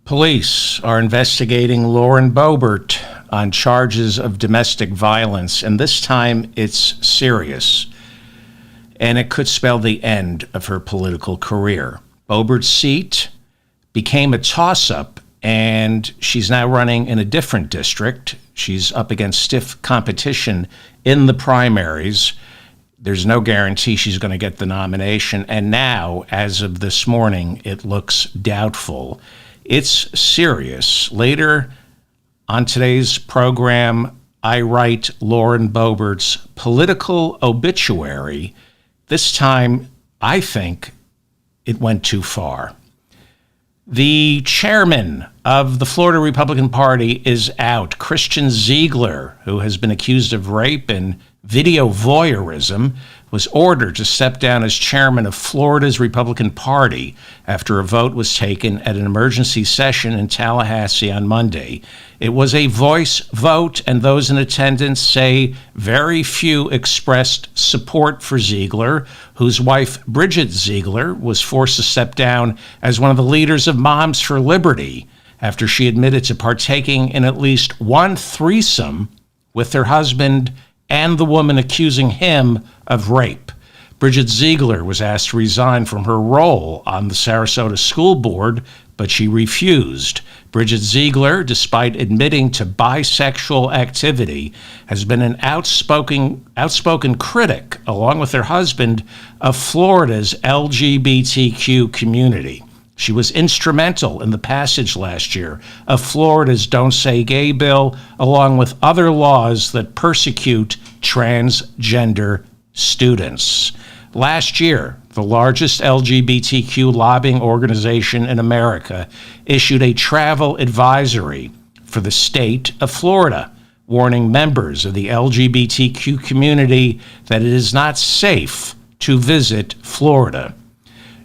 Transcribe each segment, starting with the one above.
Police are investigating Lauren Boebert on charges of domestic violence, and this time it's serious, and it could spell the end of her political career. Boebert's seat became a toss-up, and she's now running in a different district. She's up against stiff competition in the primaries. There's no guarantee she's going to get the nomination, and now, as of this morning, it looks doubtful. It's serious. Later on today's program, I write Lauren Boebert's political obituary. This time, I think it went too far. The chairman of the Florida Republican Party is out. Christian Ziegler, who has been accused of rape and video voyeurism, was ordered to step down as chairman of Florida's Republican Party after a vote was taken at an emergency session in Tallahassee on Monday. It was a voice vote, and those in attendance say very few expressed support for Ziegler, whose wife, Bridget Ziegler, was forced to step down as one of the leaders of Moms for Liberty after she admitted to partaking in at least one threesome with her husband and the woman accusing him of rape. Bridget Ziegler was asked to resign from her role on the Sarasota School Board, but she refused. Bridget Ziegler, despite admitting to bisexual activity, has been an outspoken critic, along with her husband, of Florida's LGBTQ community. She was instrumental in the passage last year of Florida's Don't Say Gay bill, along with other laws that persecute transgender students. Last year, the largest LGBTQ lobbying organization in America issued a travel advisory for the state of Florida, warning members of the LGBTQ community that it is not safe to visit Florida.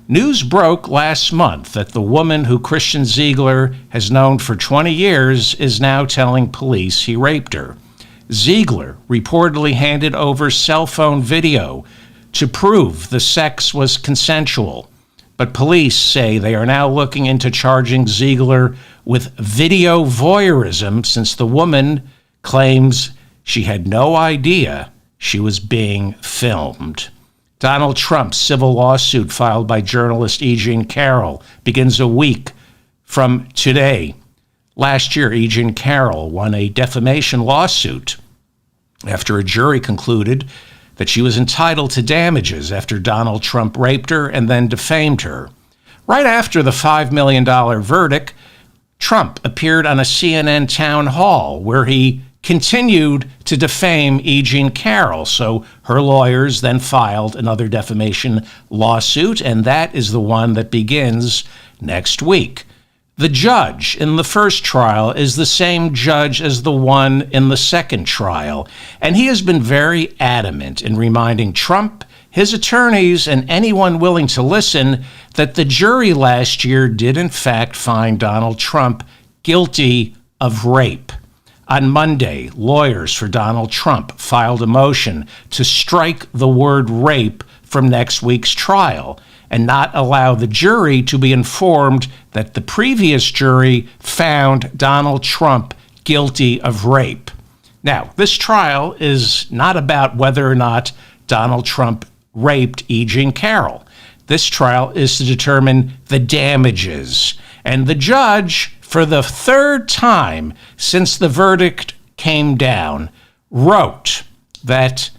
News broke last month that the woman who Christian Ziegler has known for 20 years is now telling police he raped her. Ziegler reportedly handed over cell phone video to prove the sex was consensual, but police say they are now looking into charging Ziegler with video voyeurism since the woman claims she had no idea she was being filmed. Donald Trump's civil lawsuit filed by journalist E. Jean Carroll begins a week from today. Last year, E. Jean Carroll won a defamation lawsuit after a jury concluded that she was entitled to damages after Donald Trump raped her and then defamed her. Right after the $5 million verdict, Trump appeared on a CNN town hall where he continued to defame E. Jean Carroll. So her lawyers then filed another defamation lawsuit, and that is the one that begins next week. The judge in the first trial is the same judge as the one in the second trial, and he has been very adamant in reminding Trump, his attorneys, and anyone willing to listen that the jury last year did in fact find Donald Trump guilty of rape. On Monday, lawyers for Donald Trump filed a motion to strike the word rape from next week's trial and not allow the jury to be informed that the previous jury found Donald Trump guilty of rape. Now, this trial is not about whether or not Donald Trump raped E. Jean Carroll. This trial is to determine the damages. And the judge, for the third time since the verdict came down, wrote that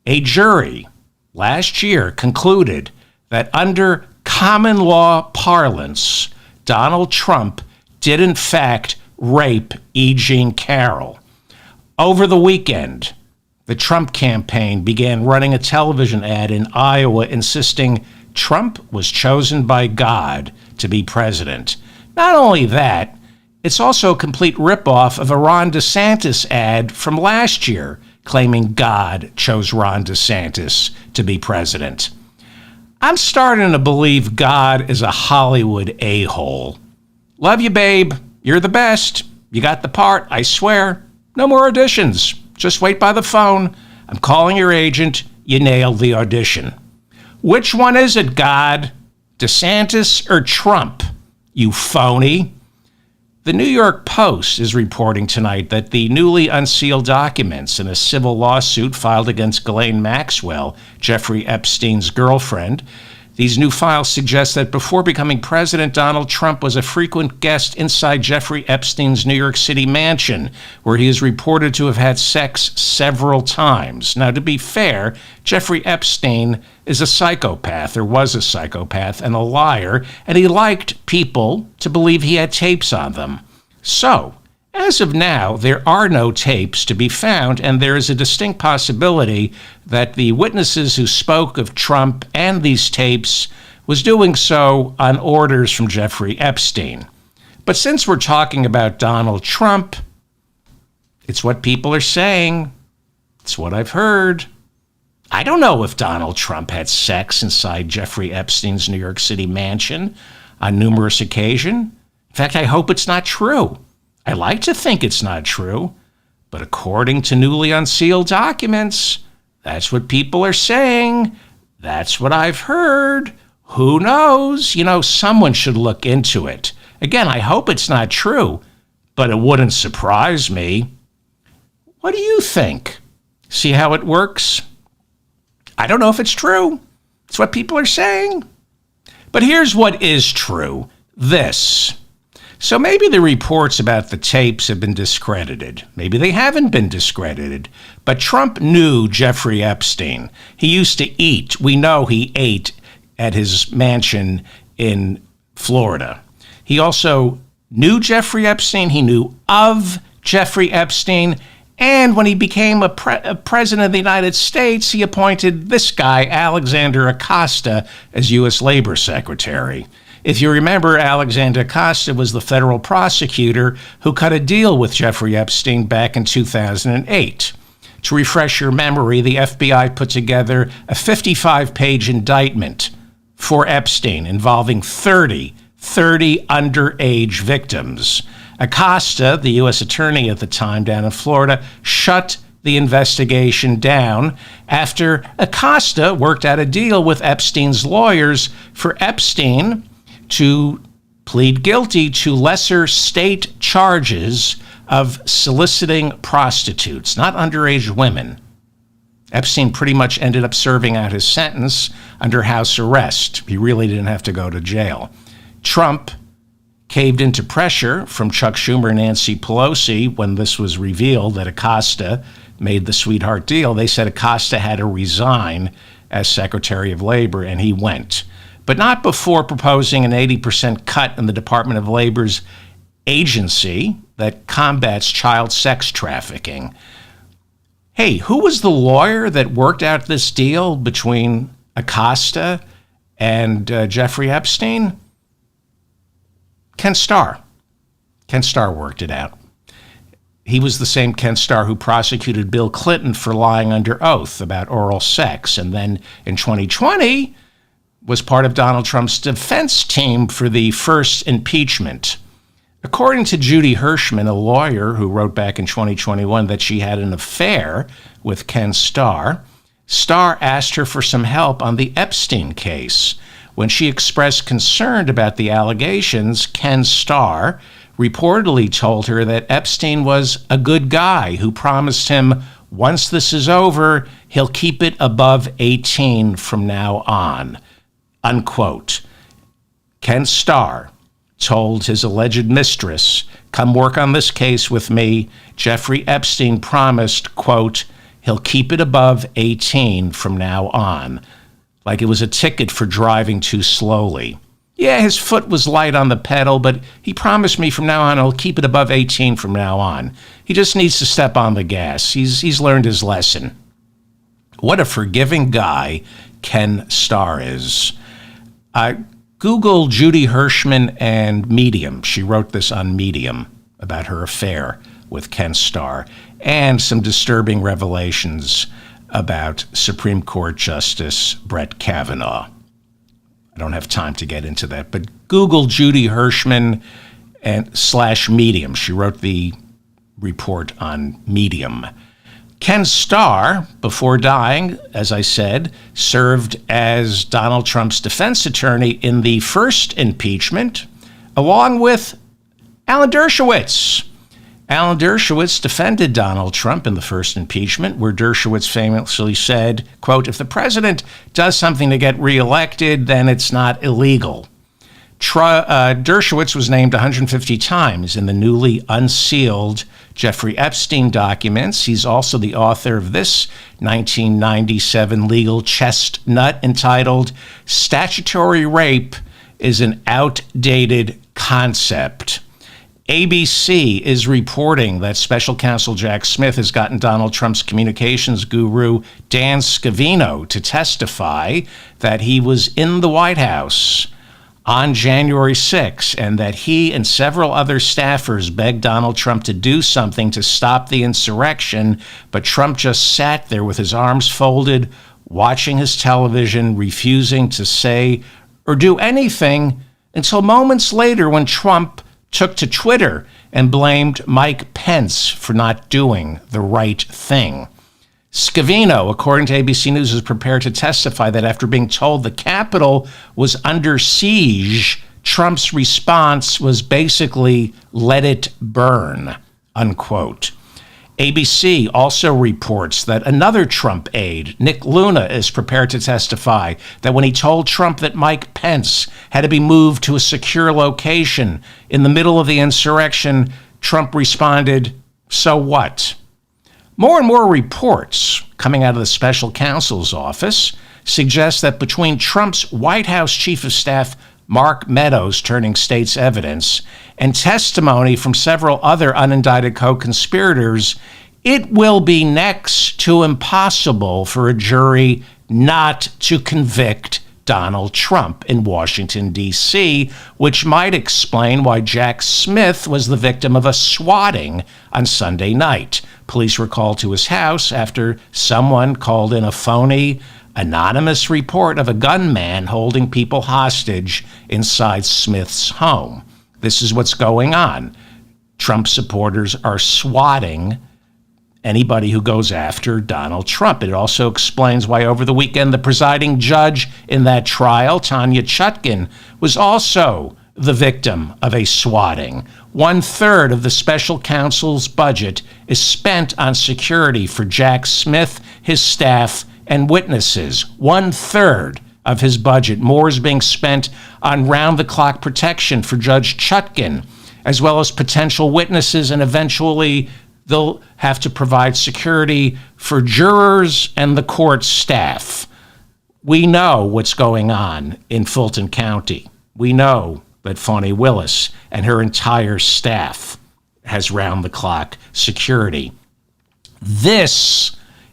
a jury last year concluded that under common law parlance, Donald Trump did in fact rape E. Jean Carroll. Over the weekend, the Trump campaign began running a television ad in Iowa insisting Trump was chosen by God to be president. Not only that, it's also a complete ripoff of a Ron De Santis ad from last year claiming God chose Ron De Santis to be president. I'm starting to believe God is a Hollywood a-hole. Love you, babe. You're the best. You got the part, I swear. No more auditions. Just wait by the phone. I'm calling your agent. You nailed the audition. Which one is it, God? DeSantis or Trump? You phony. The New York Post is reporting tonight that the newly unsealed documents in a civil lawsuit filed against Ghislaine Maxwell, Jeffrey Epstein's girlfriend, these new files suggest that before becoming president, Donald Trump was a frequent guest inside Jeffrey Epstein's New York City mansion, where he is reported to have had sex several times. Now, to be fair, Jeffrey Epstein is a psychopath, or was a psychopath, and a liar, and he liked people to believe he had tapes on them. So, as of now, there are no tapes to be found, and there is a distinct possibility that the witnesses who spoke of Trump and these tapes was doing so on orders from Jeffrey Epstein. But since we're talking about Donald Trump, it's what people are saying. It's what I've heard. I don't know if Donald Trump had sex inside Jeffrey Epstein's New York City mansion on numerous occasions. In fact, I hope it's not true. I like to think it's not true, but according to newly unsealed documents, that's what people are saying. That's what I've heard. Who knows? Someone should look into it. Again, I hope it's not true, but it wouldn't surprise me. What do you think? See how it works? I don't know if it's true. It's what people are saying. But here's what is true. This. So maybe the reports about the tapes have been discredited. Maybe they haven't been discredited. But Trump knew Jeffrey Epstein. He used to eat. We know he ate at his mansion in Florida. He also knew Jeffrey Epstein. He knew of Jeffrey Epstein. And when he became a president of the United States, he appointed this guy, Alexander Acosta, as U.S. Labor Secretary. If you remember, Alexander Acosta was the federal prosecutor who cut a deal with Jeffrey Epstein back in 2008. To refresh your memory, the FBI put together a 55-page indictment for Epstein involving 30 underage victims. Acosta, the U.S. attorney at the time down in Florida, shut the investigation down after Acosta worked out a deal with Epstein's lawyers for Epstein to plead guilty to lesser state charges of soliciting prostitutes, not underage women. Epstein pretty much ended up serving out his sentence under house arrest. He really didn't have to go to jail. Trump caved into pressure from Chuck Schumer and Nancy Pelosi when this was revealed that Acosta made the sweetheart deal. They said Acosta had to resign as Secretary of Labor, and he went. But not before proposing an 80% cut in the Department of Labor's agency that combats child sex trafficking. Hey, who was the lawyer that worked out this deal between Acosta and Jeffrey Epstein? Ken Starr. Ken Starr worked it out. He was the same Ken Starr who prosecuted Bill Clinton for lying under oath about oral sex, and then in 2020 was part of Donald Trump's defense team for the first impeachment. According to Judy Hirschman, a lawyer who wrote back in 2021 that she had an affair with Ken Starr, Starr asked her for some help on the Epstein case. When she expressed concern about the allegations, Ken Starr reportedly told her that Epstein was a good guy who promised him once this is over, he'll keep it above 18 from now on. Unquote. Ken Starr told his alleged mistress, come work on this case with me. Jeffrey Epstein promised, quote, he'll keep it above 18 from now on. Like it was a ticket for driving too slowly. Yeah, his foot was light on the pedal, but he promised me from now on he'll keep it above 18 from now on. He just needs to step on the gas. He's learned his lesson. What a forgiving guy Ken Starr is. Google Judy Hirschman and Medium. She wrote this on Medium about her affair with Ken Starr and some disturbing revelations about Supreme Court Justice Brett Kavanaugh. I don't have time to get into that, but Google Judy Hirschman and /Medium. She wrote the report on Medium. Ken Starr, before dying, as I said, served as Donald Trump's defense attorney in the first impeachment, along with Alan Dershowitz. Alan Dershowitz defended Donald Trump in the first impeachment, where Dershowitz famously said, quote, if the president does something to get reelected, then it's not illegal. Dershowitz was named 150 times in the newly unsealed Jeffrey Epstein documents. He's also the author of this 1997 legal chestnut entitled Statutory Rape is an Outdated Concept. ABC is reporting that special counsel Jack Smith has gotten Donald Trump's communications guru Dan Scavino to testify that he was in the White House on January 6, and that he and several other staffers begged Donald Trump to do something to stop the insurrection, but Trump just sat there with his arms folded, watching his television, refusing to say or do anything until moments later when Trump took to Twitter and blamed Mike Pence for not doing the right thing. Scavino, according to ABC News, is prepared to testify that after being told the Capitol was under siege, Trump's response was basically, let it burn, unquote. ABC also reports that another Trump aide, Nick Luna, is prepared to testify that when he told Trump that Mike Pence had to be moved to a secure location in the middle of the insurrection, Trump responded, so what? More and more reports coming out of the special counsel's office suggest that between Trump's White House chief of staff, Mark Meadows, turning state's evidence, and testimony from several other unindicted co-conspirators, it will be next to impossible for a jury not to convict Donald Trump in Washington, D.C., which might explain why Jack Smith was the victim of a swatting on Sunday night. Police were called to his house after someone called in a phony, anonymous report of a gunman holding people hostage inside Smith's home. This is what's going on. Trump supporters are swatting anybody who goes after Donald Trump. It also explains why over the weekend the presiding judge in that trial, Tanya Chutkan, was also the victim of a swatting. 1/3 of the special counsel's budget is spent on security for Jack Smith, his staff, and witnesses. 1/3 of his budget. More is being spent on round-the-clock protection for Judge Chutkan, as well as potential witnesses, and eventually they'll have to provide security for jurors and the court staff. We know what's going on in Fulton County. We know that Fani Willis and her entire staff has round-the-clock security. This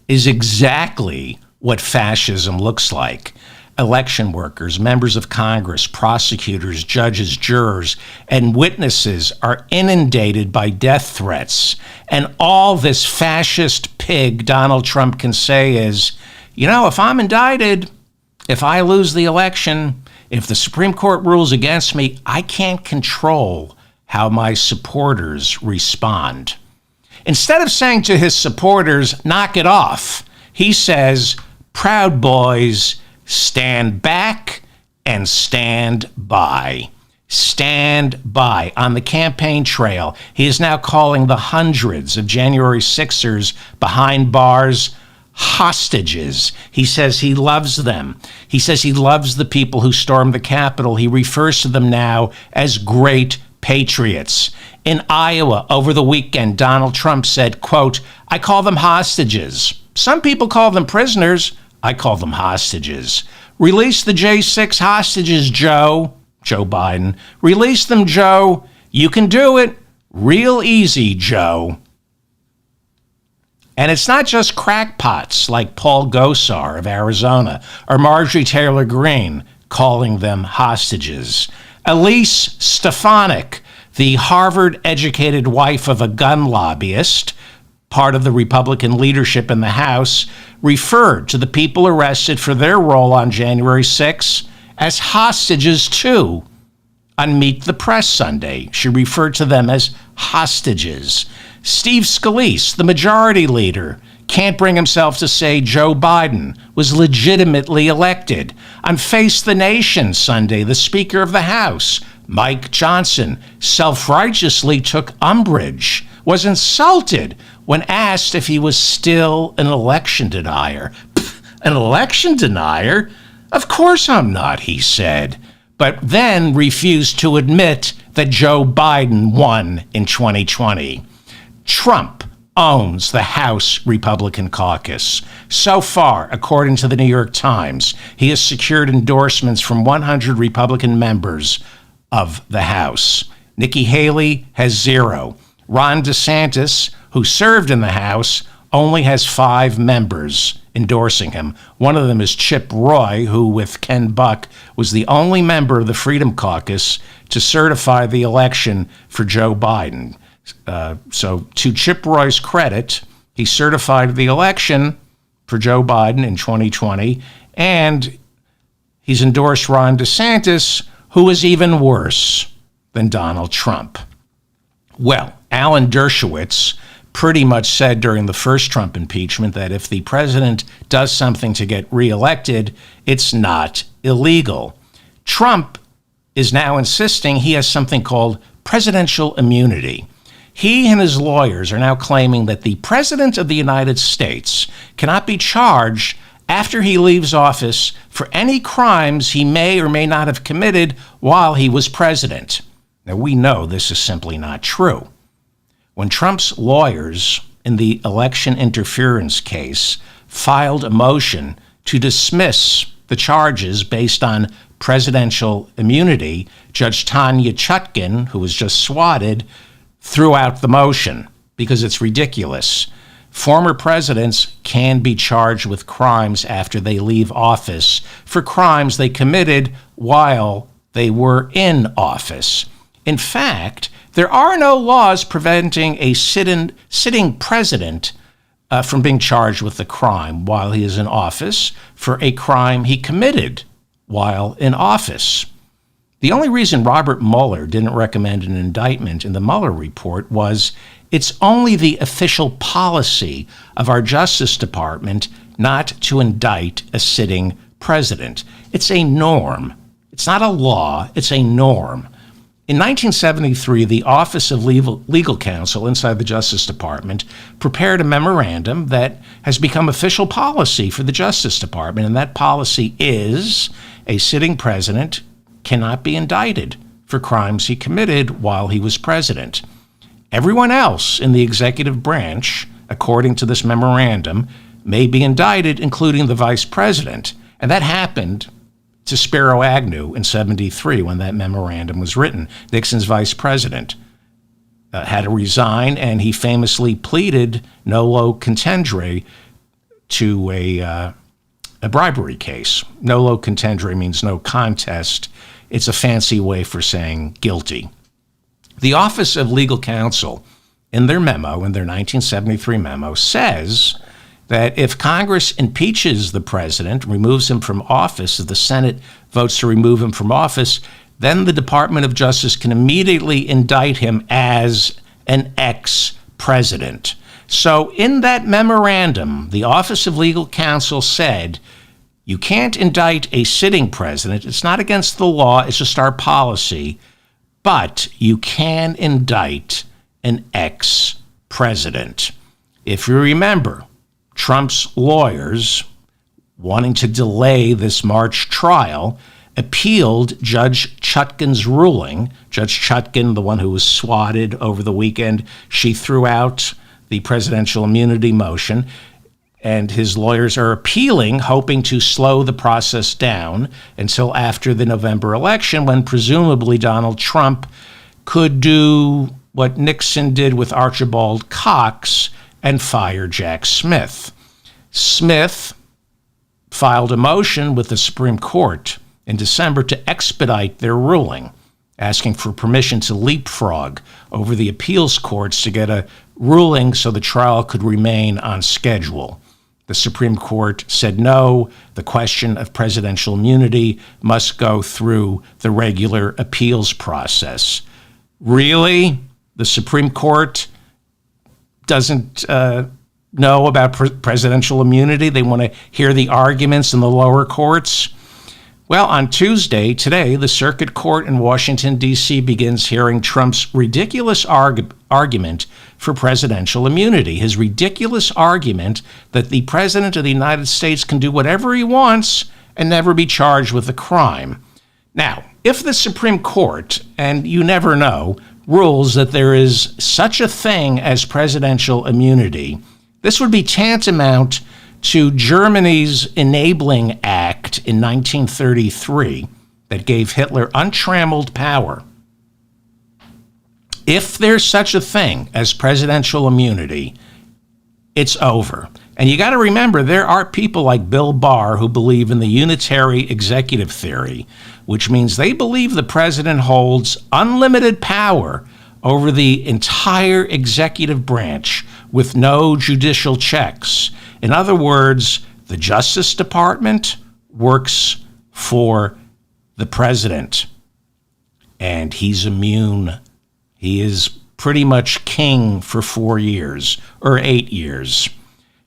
is exactly what fascism looks like. Election workers, members of Congress, prosecutors, judges, jurors, and witnesses are inundated by death threats. And all this fascist pig Donald Trump can say is, you know, if I'm indicted, if I lose the election, if the Supreme Court rules against me, I can't control how my supporters respond. Instead of saying to his supporters, knock it off, he says, Proud Boys, stand back and stand by. Stand by. On the campaign trail, he is now calling the hundreds of January 6ers behind bars hostages. He says he loves them. He says he loves the people who stormed the Capitol. He refers to them now as great patriots. In Iowa over the weekend, Donald Trump said, quote, I call them hostages. Some people call them prisoners. I call them hostages. Release the J6 hostages, Joe Biden. Release them, Joe. You can do it. Real easy, Joe. And it's not just crackpots like Paul Gosar of Arizona or Marjorie Taylor Greene calling them hostages. Elise Stefanik, the Harvard-educated wife of a gun lobbyist, part of the Republican leadership in the House, referred to the people arrested for their role on January 6 as hostages too. On Meet the Press Sunday, she referred to them as hostages. Steve Scalise, the majority leader, can't bring himself to say Joe Biden was legitimately elected. On Face the Nation Sunday, the Speaker of the House, Mike Johnson self-righteously took umbrage, was insulted when asked if he was still an election denier. An election denier? Of course I'm not, he said, but then refused to admit that Joe Biden won in 2020. Trump owns the House Republican caucus. So far, according to the New York Times, he has secured endorsements from 100 Republican members of the House. Nikki Haley has 0. Ron De Santis, who served in the House, only has 5 members endorsing him. One of them is Chip Roy, who, with Ken Buck, was the only member of the Freedom Caucus to certify the election for Joe Biden. So to Chip Roy's credit, he certified the election for Joe Biden in 2020, and he's endorsed Ron De Santis, who is even worse than Donald Trump. Well, Alan Dershowitz pretty much said during the first Trump impeachment that if the president does something to get reelected, it's not illegal. Trump is now insisting he has something called presidential immunity. He and his lawyers are now claiming that the president of the United States cannot be charged after he leaves office for any crimes he may or may not have committed while he was president. Now, we know this is simply not true. When Trump's lawyers in the election interference case filed a motion to dismiss the charges based on presidential immunity, Judge Tanya Chutkan, who was just swatted, threw out the motion because it's ridiculous. Former presidents can be charged with crimes after they leave office for crimes they committed while they were in office. In fact, there are no laws preventing a sitting president from being charged with a crime while he is in office for a crime he committed while in office. The only reason Robert Mueller didn't recommend an indictment in the Mueller report was it's only the official policy of our Justice Department not to indict a sitting president. It's a norm. It's not a law, it's a norm. In 1973, the Office of Legal Counsel inside the Justice Department prepared a memorandum that has become official policy for the Justice Department, and that policy is a sitting president cannot be indicted for crimes he committed while he was president. Everyone else in the executive branch, according to this memorandum, may be indicted, including the vice president, and that happened to Spiro Agnew in 73 when that memorandum was written. Nixon's vice president had to resign, and he famously pleaded nolo contendere to a bribery case. Nolo contendere means no contest. It's a fancy way for saying guilty. The Office of Legal Counsel, in their memo, in their 1973 memo, says that if Congress impeaches the president, removes him from office, if the Senate votes to remove him from office, then the Department of Justice can immediately indict him as an ex-president. So in that memorandum, the Office of Legal Counsel said, you can't indict a sitting president. It's not against the law. It's just our policy. But you can indict an ex-president. If you remember, Trump's lawyers, wanting to delay this March trial, appealed Judge Chutkan's ruling. Judge Chutkan, the one who was swatted over the weekend, she threw out the presidential immunity motion, and his lawyers are appealing, hoping to slow the process down until after the November election, when presumably Donald Trump could do what Nixon did with Archibald Cox and fire Jack Smith. Smith filed a motion with the Supreme Court in December to expedite their ruling, asking for permission to leapfrog over the appeals courts to get a ruling so the trial could remain on schedule. The Supreme Court said no, the question of presidential immunity must go through the regular appeals process. Really? The Supreme Court doesn't know about presidential immunity? They want to hear the arguments in the lower courts? Well, on Tuesday, today, the Circuit Court in Washington, D.C. begins hearing Trump's ridiculous argument for presidential immunity. His ridiculous argument that the President of the United States can do whatever he wants and never be charged with a crime. Now, if the Supreme Court, and you never know, rules that there is such a thing as presidential immunity, this would be tantamount to Germany's Enabling Act in 1933 that gave Hitler untrammeled power. If there's such a thing as presidential immunity, it's over. And you got to remember, there are people like Bill Barr who believe in the unitary executive theory, which means they believe the president holds unlimited power over the entire executive branch with no judicial checks. In other words, the Justice Department works for the president, and he's immune. He is pretty much king for 4 years or 8 years.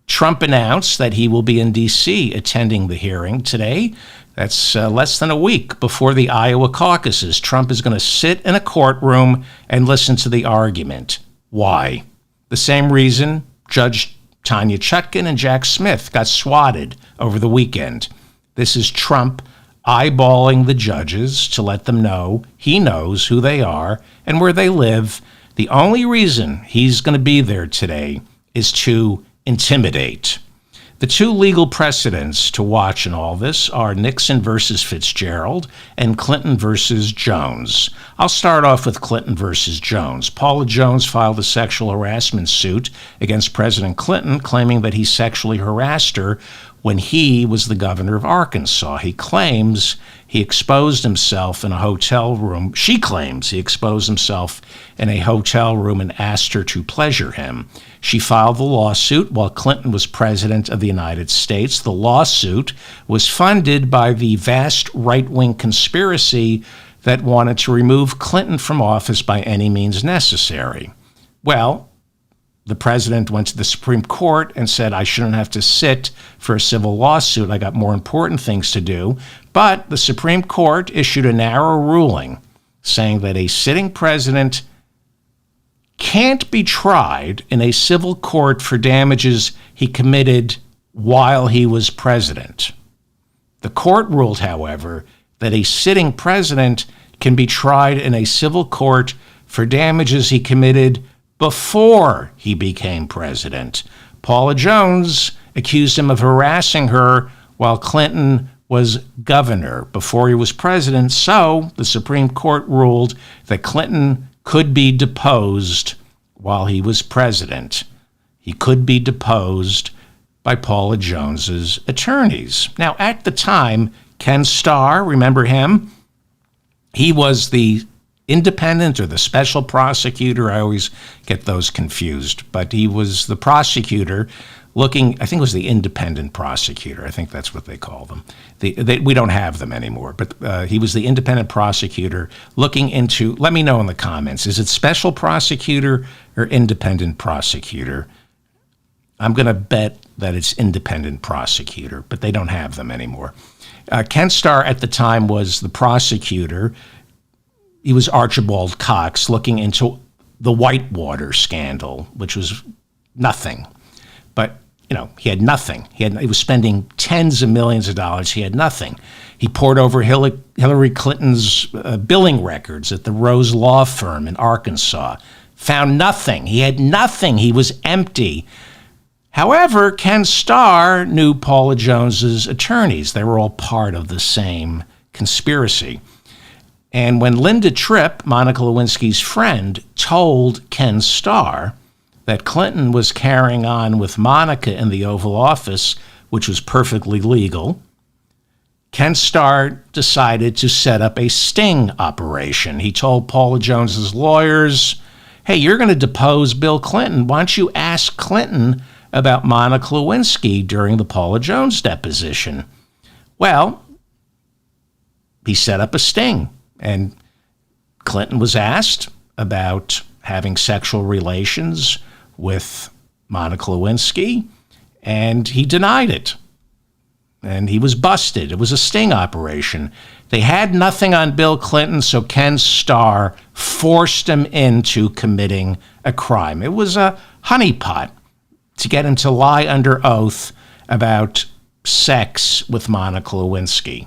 Trump announced that he will be in D.C. attending the hearing today. That's less than a week before the Iowa caucuses. Trump is going to sit in a courtroom and listen to the argument. Why? The same reason Judge Tanya Chutkan and Jack Smith got swatted over the weekend. This is Trump eyeballing the judges to let them know he knows who they are and where they live. The only reason he's going to be there today is to intimidate. The two legal precedents to watch in all this are Nixon versus Fitzgerald and Clinton versus Jones. I'll start off with Clinton versus Jones. Paula Jones filed a sexual harassment suit against President Clinton, claiming that he sexually harassed her when he was the governor of Arkansas. He claims he exposed himself in a hotel room. She claims he exposed himself in a hotel room and asked her to pleasure him. She filed the lawsuit while Clinton was president of the United States. The lawsuit was funded by the vast right-wing conspiracy that wanted to remove Clinton from office by any means necessary. Well, the president went to the Supreme Court and said, I shouldn't have to sit for a civil lawsuit. I got more important things to do. But the Supreme Court issued a narrow ruling saying that a sitting president can't be tried in a civil court for damages he committed while he was president. The court ruled, however, that a sitting president can be tried in a civil court for damages he committed before he became president. Paula Jones accused him of harassing her while Clinton was governor before he was president. So the Supreme Court ruled that Clinton could be deposed while he was president. He could be deposed by Paula Jones's attorneys. Now, at the time, Ken Starr, remember him? He was the independent or the special prosecutor. I always get those confused, but he was the prosecutor looking, I think it was the independent prosecutor. I think that's what they call them. We don't have them anymore, but he was the independent prosecutor looking into, let me know in the comments, is it special prosecutor or independent prosecutor? I'm going to bet that it's independent prosecutor, but they don't have them anymore. Ken Starr at the time was the prosecutor. He was Archibald Cox looking into the Whitewater scandal, which was nothing. But, he had nothing. He was spending tens of millions of dollars. He had nothing. He poured over Hillary Clinton's billing records at the Rose Law Firm in Arkansas. Found nothing. He had nothing. He was empty. However, Ken Starr knew Paula Jones's attorneys. They were all part of the same conspiracy. And when Linda Tripp, Monica Lewinsky's friend, told Ken Starr that Clinton was carrying on with Monica in the Oval Office, which was perfectly legal, Ken Starr decided to set up a sting operation. He told Paula Jones's lawyers, hey, you're going to depose Bill Clinton. Why don't you ask Clinton about Monica Lewinsky during the Paula Jones deposition? Well, he set up a sting. And Clinton was asked about having sexual relations with Monica Lewinsky, and he denied it. and he was busted. It was a sting operation. They had nothing on Bill Clinton, so Ken Starr forced him into committing a crime. It was a honeypot to get him to lie under oath about sex with Monica Lewinsky.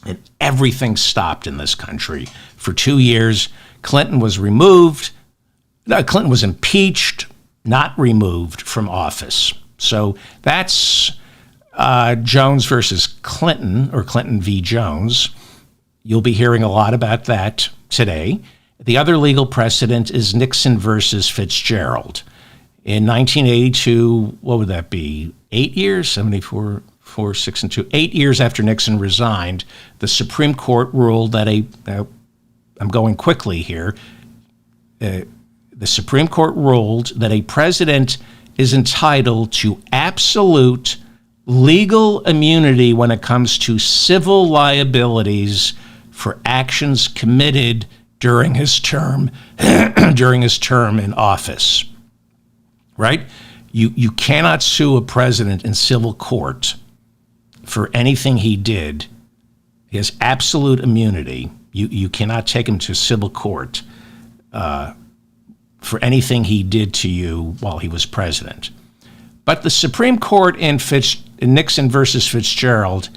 And everything stopped in this country. For 2 years, Clinton was impeached, not removed from office. So that's Jones versus Clinton, or Clinton v. Jones. You'll be hearing a lot about that today. The other legal precedent is Nixon versus Fitzgerald. In 1982, what would that be? 8 years? 74, 4, 6, and 2. 8 years after Nixon resigned, the Supreme Court ruled that I'm going quickly here. The Supreme Court ruled that a president is entitled to absolute legal immunity when it comes to civil liabilities for actions committed during his term in office. Right? You cannot sue a president in civil court for anything he did. He has absolute immunity. You cannot take him to civil court for anything he did to you while he was president. But the Supreme Court in Nixon versus Fitzgerald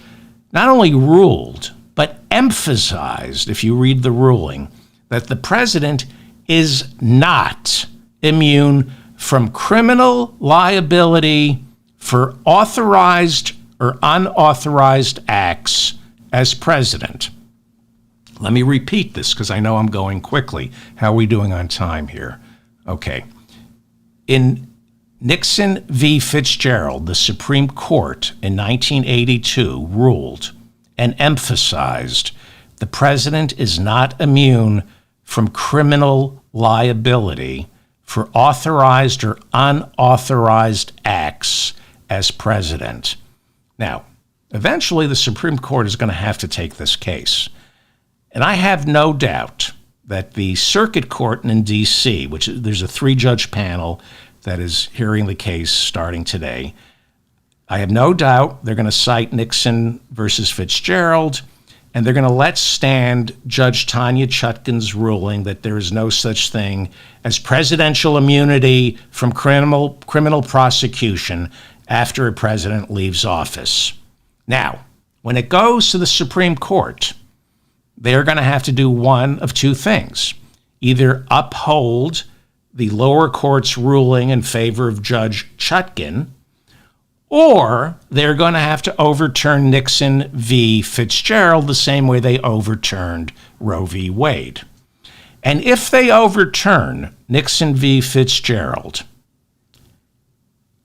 not only ruled, but emphasized, if you read the ruling, that the president is not immune from criminal liability for authorized or unauthorized acts as president. Let me repeat this because I know I'm going quickly. How are we doing on time here? Okay. In Nixon v. Fitzgerald, the Supreme Court in 1982 ruled and emphasized the president is not immune from criminal liability for authorized or unauthorized acts as president. Now, eventually the Supreme Court is going to have to take this case. And I have no doubt that the circuit court in D.C., which there's a 3-judge panel that is hearing the case starting today, I have no doubt they're going to cite Nixon versus Fitzgerald, and they're going to let stand Judge Tanya Chutkan's ruling that there is no such thing as presidential immunity from criminal prosecution after a president leaves office. Now, when it goes to the Supreme Court, they're going to have to do one of two things. Either uphold the lower court's ruling in favor of Judge Chutkan, or they're going to have to overturn Nixon v. Fitzgerald the same way they overturned Roe v. Wade. And if they overturn Nixon v. Fitzgerald,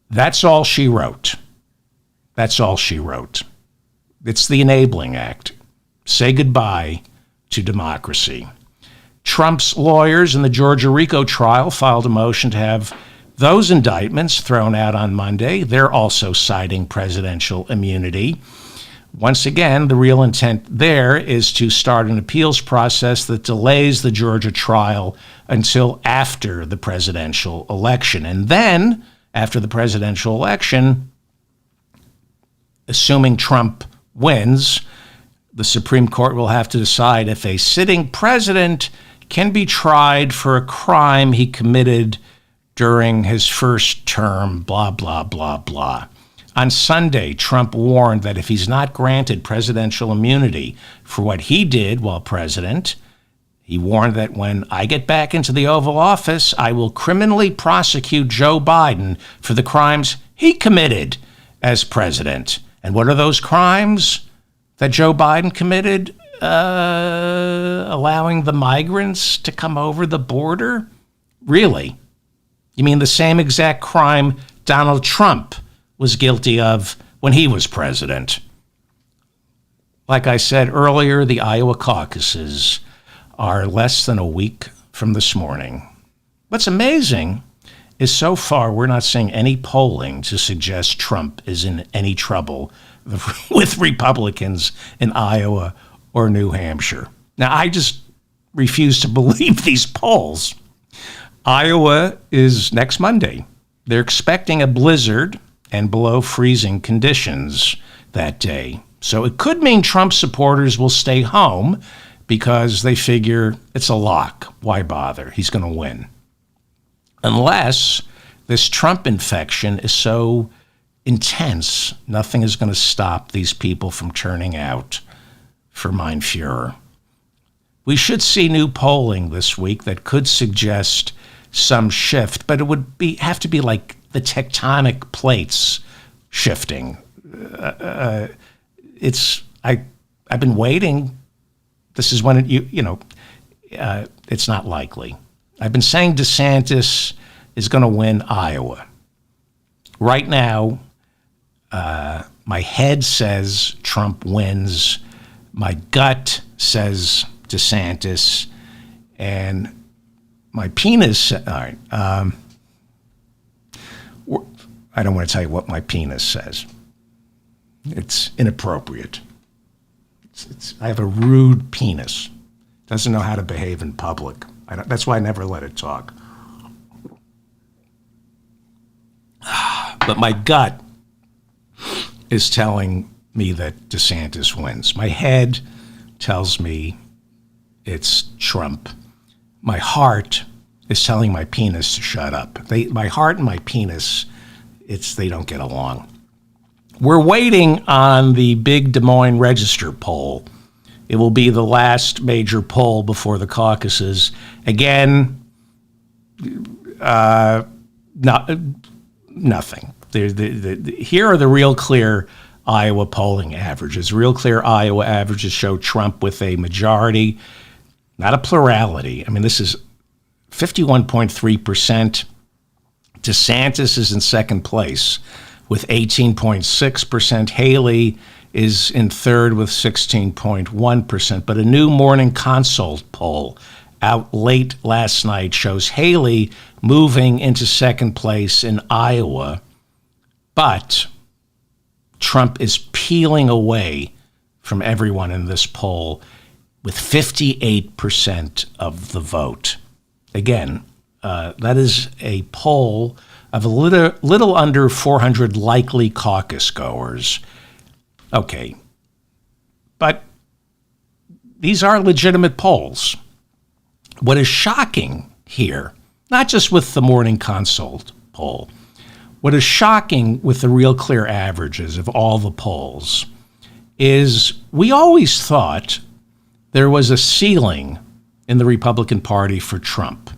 that's all she wrote. That's all she wrote. It's the Enabling Act. Say goodbye to democracy. Trump's lawyers in the Georgia RICO trial filed a motion to have those indictments thrown out on Monday. They're also citing presidential immunity. Once again, the real intent there is to start an appeals process that delays the Georgia trial until after the presidential election. And then, after the presidential election, assuming Trump wins, the Supreme Court will have to decide if a sitting president can be tried for a crime he committed during his first term, blah, blah, blah, blah. On Sunday, Trump warned that if he's not granted presidential immunity for what he did while president, he warned that when I get back into the Oval Office, I will criminally prosecute Joe Biden for the crimes he committed as president. And what are those crimes that Joe Biden committed? Allowing the migrants to come over the border? Really? You mean the same exact crime Donald Trump was guilty of when he was president? Like I said earlier, the Iowa caucuses are less than a week from this morning. What's amazing is so far we're not seeing any polling to suggest Trump is in any trouble with Republicans in Iowa or New Hampshire. Now, I just refuse to believe these polls. Iowa is next Monday. They're expecting a blizzard and below freezing conditions that day. So it could mean Trump supporters will stay home because they figure it's a lock. Why bother? He's going to win. Unless this Trump infection is so intense, nothing is going to stop these people from turning out for Mein Führer. We should see new polling this week that could suggest some shift, but it would have to be like the tectonic plates shifting. I've been waiting. This is when it's not likely. I've been saying DeSantis is going to win Iowa. Right now, my head says Trump wins. My gut says DeSantis, and my penis. All right. I don't want to tell you what my penis says. It's inappropriate. I have a rude penis. Doesn't know how to behave in public. That's why I never let it talk. But my gut is telling me that DeSantis wins. My head tells me it's Trump. My heart is telling my penis to shut up. My heart and my penis, they don't get along. We're waiting on the big Des Moines Register poll. It will be the last major poll before the caucuses. Again, nothing. Here are the Real Clear Iowa polling averages. Real Clear Iowa averages show Trump with a majority, not a plurality. I mean, this is 51.3%. DeSantis is in second place with 18.6%. Haley is in third with 16.1%. But a new Morning Consult poll out late last night shows Haley moving into second place in Iowa, but Trump is peeling away from everyone in this poll with 58% of the vote. Again, that is a poll of a little under 400 likely caucus goers. Okay, but these are legitimate polls. What is shocking here, not just with the Morning Consult poll, what is shocking with the Real Clear averages of all the polls is we always thought there was a ceiling in the Republican Party for Trump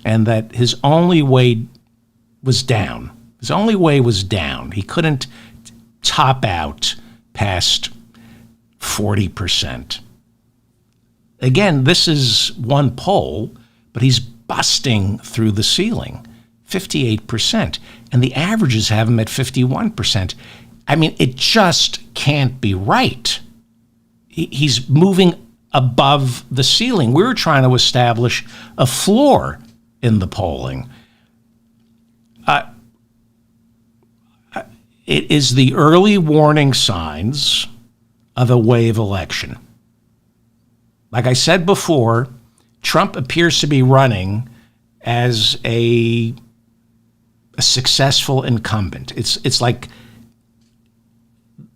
and that his only way was down. His only way was down. He couldn't top out past 40%. Again, this is one poll, but he's busting through the ceiling, 58%. And the averages have him at 51%. I mean, it just can't be right. He's moving above the ceiling. We were trying to establish a floor in the polling. It is the early warning signs of a wave election. Like I said before, Trump appears to be running as a successful incumbent. It's like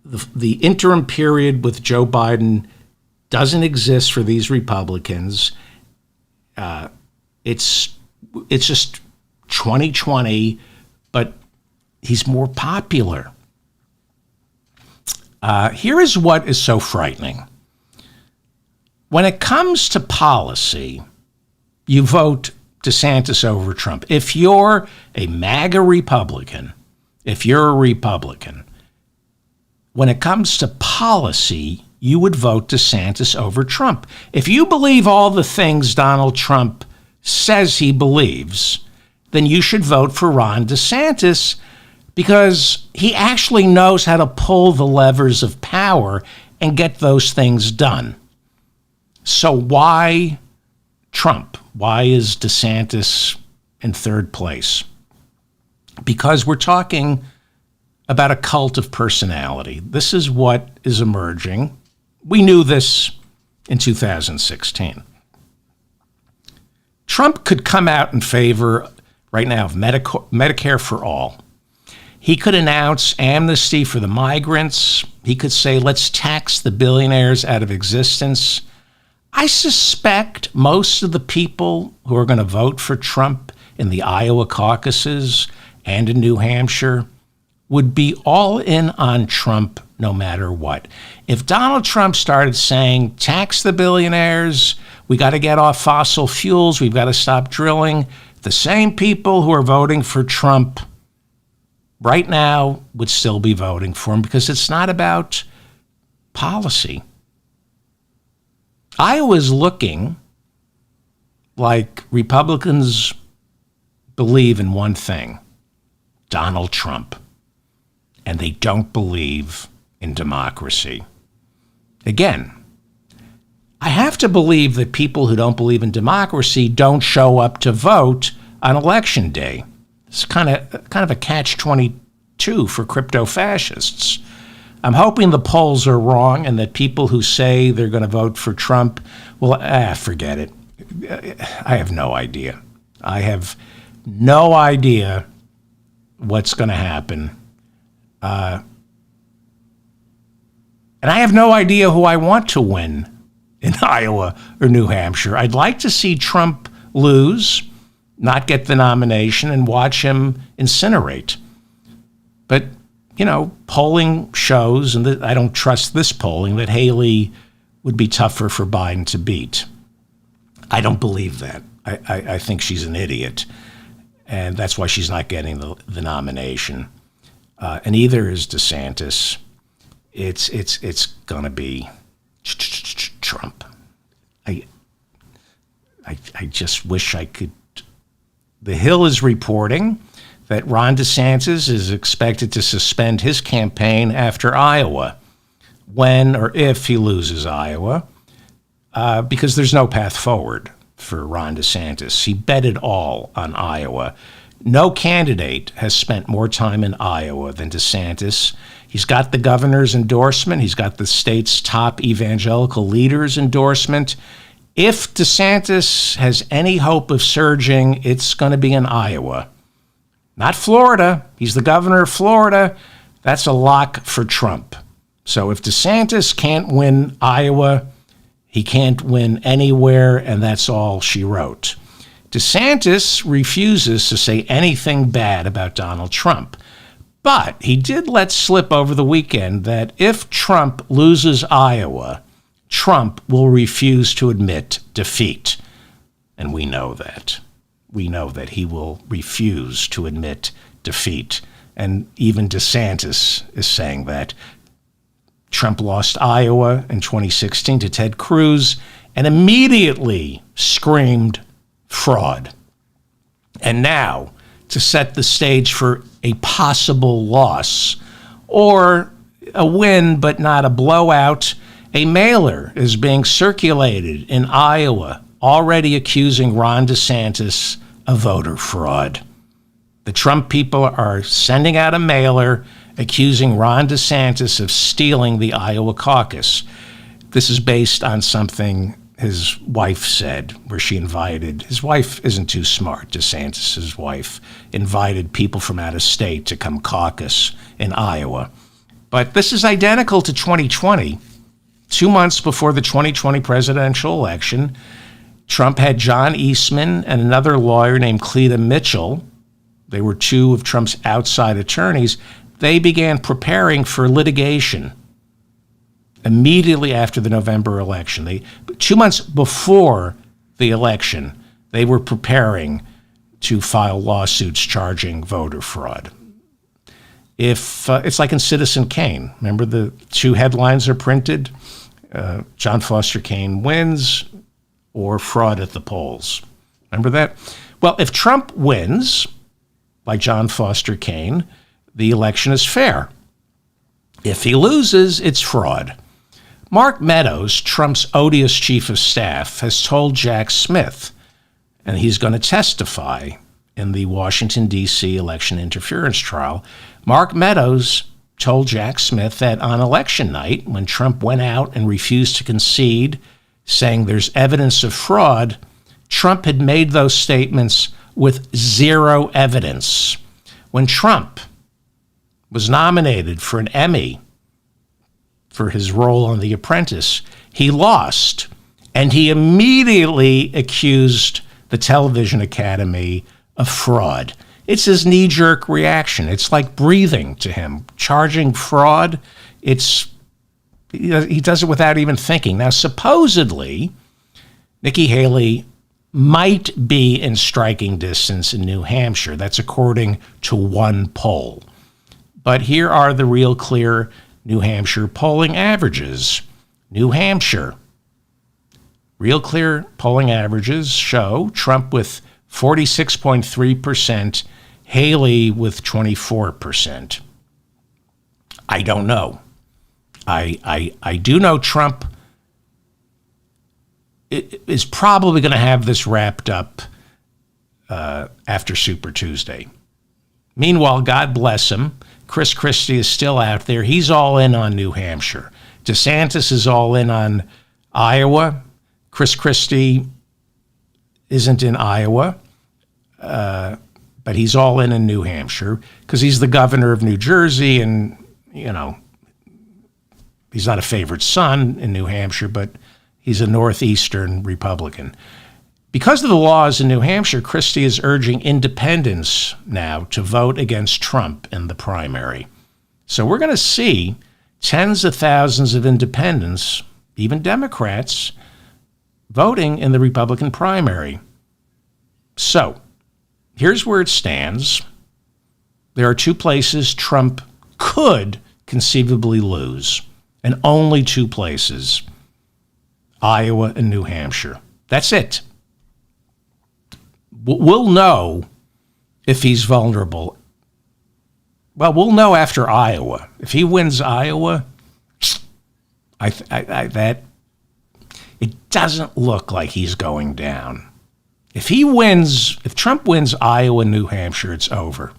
the interim period with Joe Biden doesn't exist for these Republicans. It's just 2020, but he's more popular. Here is what is so frightening. When it comes to policy, you vote DeSantis over Trump. If you're a MAGA Republican, if you're a Republican, when it comes to policy, you would vote DeSantis over Trump. If you believe all the things Donald Trump says he believes, then you should vote for Ron DeSantis because he actually knows how to pull the levers of power and get those things done. So why Trump? Why is DeSantis in third place? Because we're talking about a cult of personality. This is what is emerging. We knew this in 2016. Trump could come out in favor right now of Medicare for all. He could announce amnesty for the migrants. He could say, let's tax the billionaires out of existence. I suspect most of the people who are going to vote for Trump in the Iowa caucuses and in New Hampshire would be all in on Trump no matter what. If Donald Trump started saying, tax the billionaires, we got to get off fossil fuels, we've got to stop drilling, the same people who are voting for Trump right now would still be voting for him because it's not about policy. Iowa is looking like Republicans believe in one thing, Donald Trump, and they don't believe in democracy. Again, I have to believe that people who don't believe in democracy don't show up to vote on Election Day. It's kind of a catch-22 for crypto-fascists. I'm hoping the polls are wrong and that people who say they're going to vote for Trump, well, forget it. I have no idea. I have no idea what's going to happen. And I have no idea who I want to win in Iowa or New Hampshire. I'd like to see Trump lose, not get the nomination, and watch him incinerate. But, you know, polling shows, and I don't trust this polling, that Haley would be tougher for Biden to beat. I don't believe that. I think she's an idiot, and that's why she's not getting the nomination. And either is DeSantis. It's gonna be Trump. I just wish I could. The Hill is reporting that Ron De Santis is expected to suspend his campaign after Iowa, when or if he loses Iowa, because there's no path forward for Ron De Santis. He bet it all on Iowa. No candidate has spent more time in Iowa than DeSantis. He's got the governor's endorsement. He's got the state's top evangelical leader's endorsement. If DeSantis has any hope of surging, it's going to be in Iowa. Not Florida. He's the governor of Florida. That's a lock for Trump. So if DeSantis can't win Iowa, he can't win anywhere, and that's all she wrote. DeSantis refuses to say anything bad about Donald Trump. But he did let slip over the weekend that if Trump loses Iowa, Trump will refuse to admit defeat. And we know that. We know that he will refuse to admit defeat. And even DeSantis is saying that. Trump lost Iowa in 2016 to Ted Cruz and immediately screamed fraud. And now, to set the stage for a possible loss or a win but not a blowout, a mailer is being circulated in Iowa already accusing Ron DeSantis of voter fraud. The Trump people are sending out a mailer accusing Ron DeSantis of stealing the Iowa caucus. This is based on something his wife said, where she invited, his wife isn't too smart, DeSantis' wife, invited people from out of state to come caucus in Iowa. But this is identical to 2020. 2 months before the 2020 presidential election, Trump had John Eastman and another lawyer named Cleta Mitchell. They were two of Trump's outside attorneys. They began preparing for litigation immediately after the November election. 2 months before the election, they were preparing to file lawsuits charging voter fraud. If it's like in Citizen Kane, remember the two headlines are printed, John Foster Kane wins or fraud at the polls. Remember that? Well, if Trump wins, like John Foster Kane, the election is fair. If he loses, it's fraud. Mark Meadows, Trump's odious chief of staff, has told Jack Smith, and he's going to testify in the Washington, D.C. election interference trial. Mark Meadows told Jack Smith that on election night, when Trump went out and refused to concede, saying there's evidence of fraud, Trump had made those statements with zero evidence. When Trump was nominated for an Emmy for his role on The Apprentice. He lost, and he immediately accused the Television Academy of fraud. It's his knee-jerk reaction. It's like breathing to him. Charging fraud, he does it without even thinking. Now, supposedly, Nikki Haley might be in striking distance in New Hampshire. That's according to one poll. But here are the real clear New Hampshire polling averages. New Hampshire. Real clear polling averages show Trump with 46.3%, Haley with 24%. I don't know. I do know Trump is probably going to have this wrapped up after Super Tuesday. Meanwhile, God bless him, Chris Christie is still out there. He's all in on New Hampshire. DeSantis is all in on Iowa. Chris Christie isn't in Iowa, but he's all in New Hampshire because he's the governor of New Jersey, and, you know, he's not a favorite son in New Hampshire, but he's a Northeastern Republican. Because of the laws in New Hampshire, Christie is urging independents now to vote against Trump in the primary. So we're going to see tens of thousands of independents, even Democrats, voting in the Republican primary. So here's where it stands. There are two places Trump could conceivably lose, and only two places: Iowa and New Hampshire. That's it. We'll know if he's vulnerable. Well, we'll know after Iowa. If he wins Iowa, it doesn't look like he's going down. If Trump wins Iowa and New Hampshire, it's over.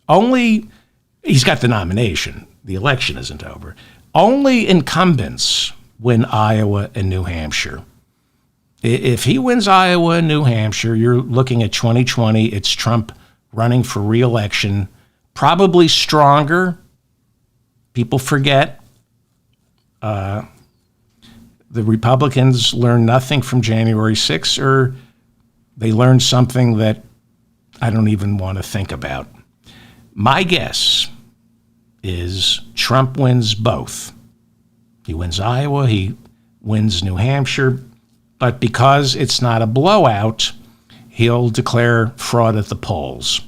He's got the nomination. The election isn't over. Only incumbents win Iowa and New Hampshire. If he wins Iowa and New Hampshire, you're looking at 2020. It's Trump running for re-election, probably stronger. People forget. The Republicans learned nothing from January 6th, or they learned something that I don't even want to think about. My guess is Trump wins both. He wins Iowa, he wins New Hampshire, but because it's not a blowout, he'll declare fraud at the polls.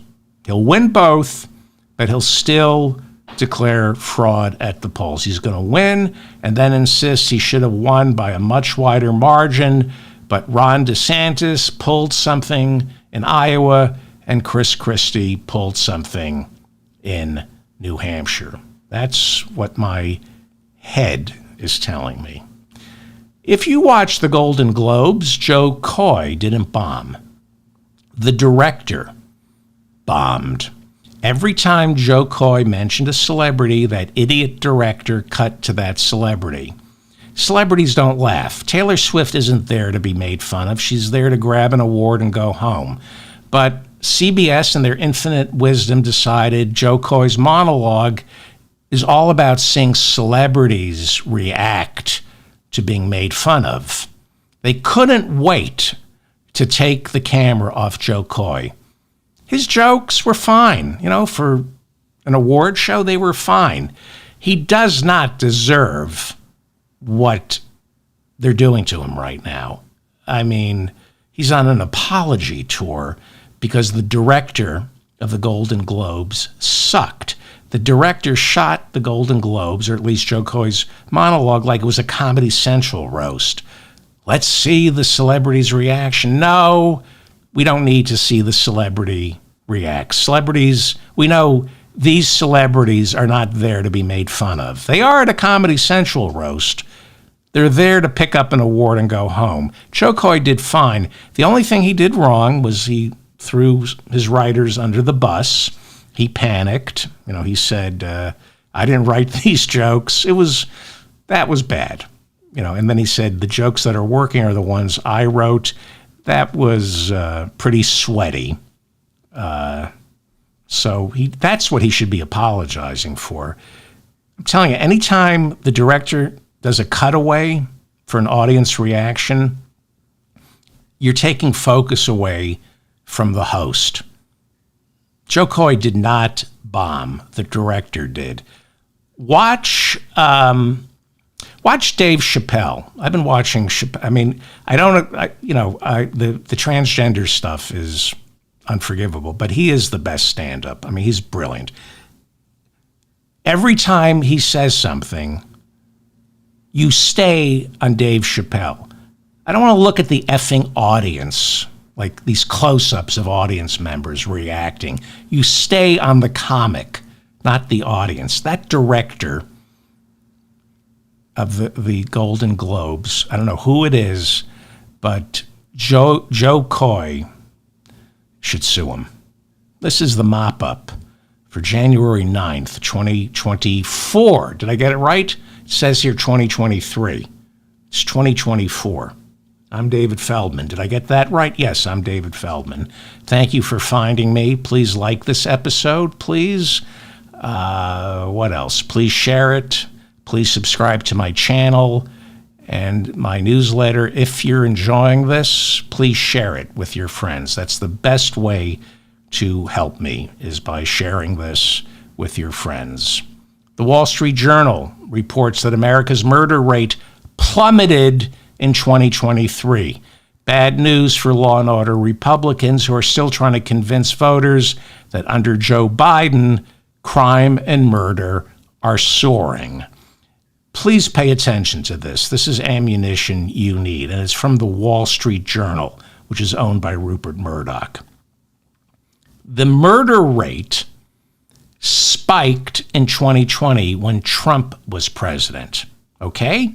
He'll win both, but he'll still declare fraud at the polls. He's going to win and then insist he should have won by a much wider margin, but Ron De Santis pulled something in Iowa and Chris Christie pulled something in New Hampshire. That's what my head is telling me. If you watch the Golden Globes, Joe Coy didn't bomb. The director bombed. Every time Joe Coy mentioned a celebrity, that idiot director cut to that celebrity. Celebrities don't laugh. Taylor Swift isn't there to be made fun of. She's there to grab an award and go home. But CBS, in their infinite wisdom, decided Joe Coy's monologue is all about seeing celebrities react to being made fun of. They couldn't wait to take the camera off Joe Coy. His jokes were fine. For an award show, they were fine. He does not deserve what they're doing to him right now. I mean, he's on an apology tour because the director of the Golden Globes sucked. The director shot the Golden Globes, or at least Joe Coy's monologue, like it was a Comedy Central roast. Let's see the celebrity's reaction. No, we don't need to see the celebrity react. Celebrities, we know these celebrities are not there to be made fun of. They are at a Comedy Central roast. They're there to pick up an award and go home. Joe Coy did fine. The only thing he did wrong was he threw his writers under the bus. He panicked. He said, I didn't write these jokes. That was bad. And then he said, the jokes that are working are the ones I wrote. That was pretty sweaty. So that's what he should be apologizing for. I'm telling you, anytime the director does a cutaway for an audience reaction, you're taking focus away from the host. Joe Coy did not bomb. The director did. Watch Dave Chappelle. I've been watching Chappelle. I mean, the transgender stuff is unforgivable, but he is the best stand-up. I mean, he's brilliant. Every time he says something, you stay on Dave Chappelle. I don't want to look at the effing audience, like these close-ups of audience members reacting. You stay on the comic, not the audience. That director of the Golden Globes, I don't know who it is, but Joe Coy should sue him. This is the mop-up for January 9th, 2024. Did I get it right? It says here 2023. It's 2024. I'm David Feldman. Did I get that right? Yes, I'm David Feldman. Thank you for finding me. Please like this episode, please. What else? Please share it. Please subscribe to my channel and my newsletter. If you're enjoying this, please share it with your friends. That's the best way to help me, is by sharing this with your friends. The Wall Street Journal reports that America's murder rate plummeted in 2023. Bad news for law and order Republicans who are still trying to convince voters that under Joe Biden, crime and murder are soaring. Please pay attention to this. This is ammunition you need, and it's from the Wall Street Journal, which is owned by Rupert Murdoch. The murder rate spiked in 2020 when Trump was president, okay?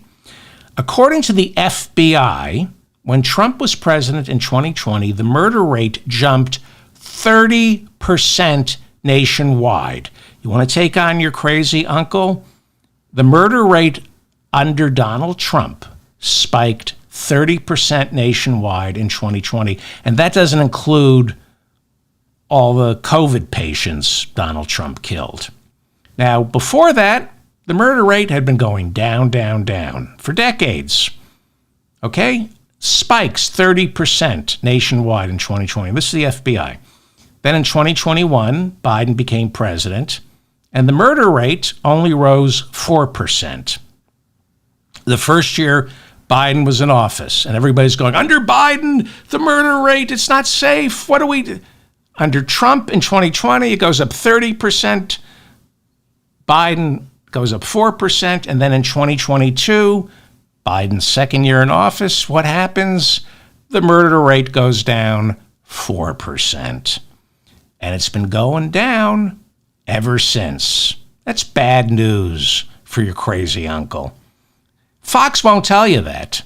According to the FBI, when Trump was president in 2020, the murder rate jumped 30% nationwide. You want to take on your crazy uncle? The murder rate under Donald Trump spiked 30% nationwide in 2020, and that doesn't include all the COVID patients Donald Trump killed. Now, before that, the murder rate had been going down, down, down for decades. Okay? Spikes 30% nationwide in 2020. This is the FBI. Then in 2021, Biden became president, and the murder rate only rose 4%. The first year Biden was in office, and everybody's going, under Biden, the murder rate, it's not safe. What do we do? Under Trump in 2020, it goes up 30%. Biden goes up 4%. And then in 2022, Biden's second year in office, what happens? The murder rate goes down 4%. And it's been going down ever since. That's bad news for your crazy uncle. Fox won't tell you that.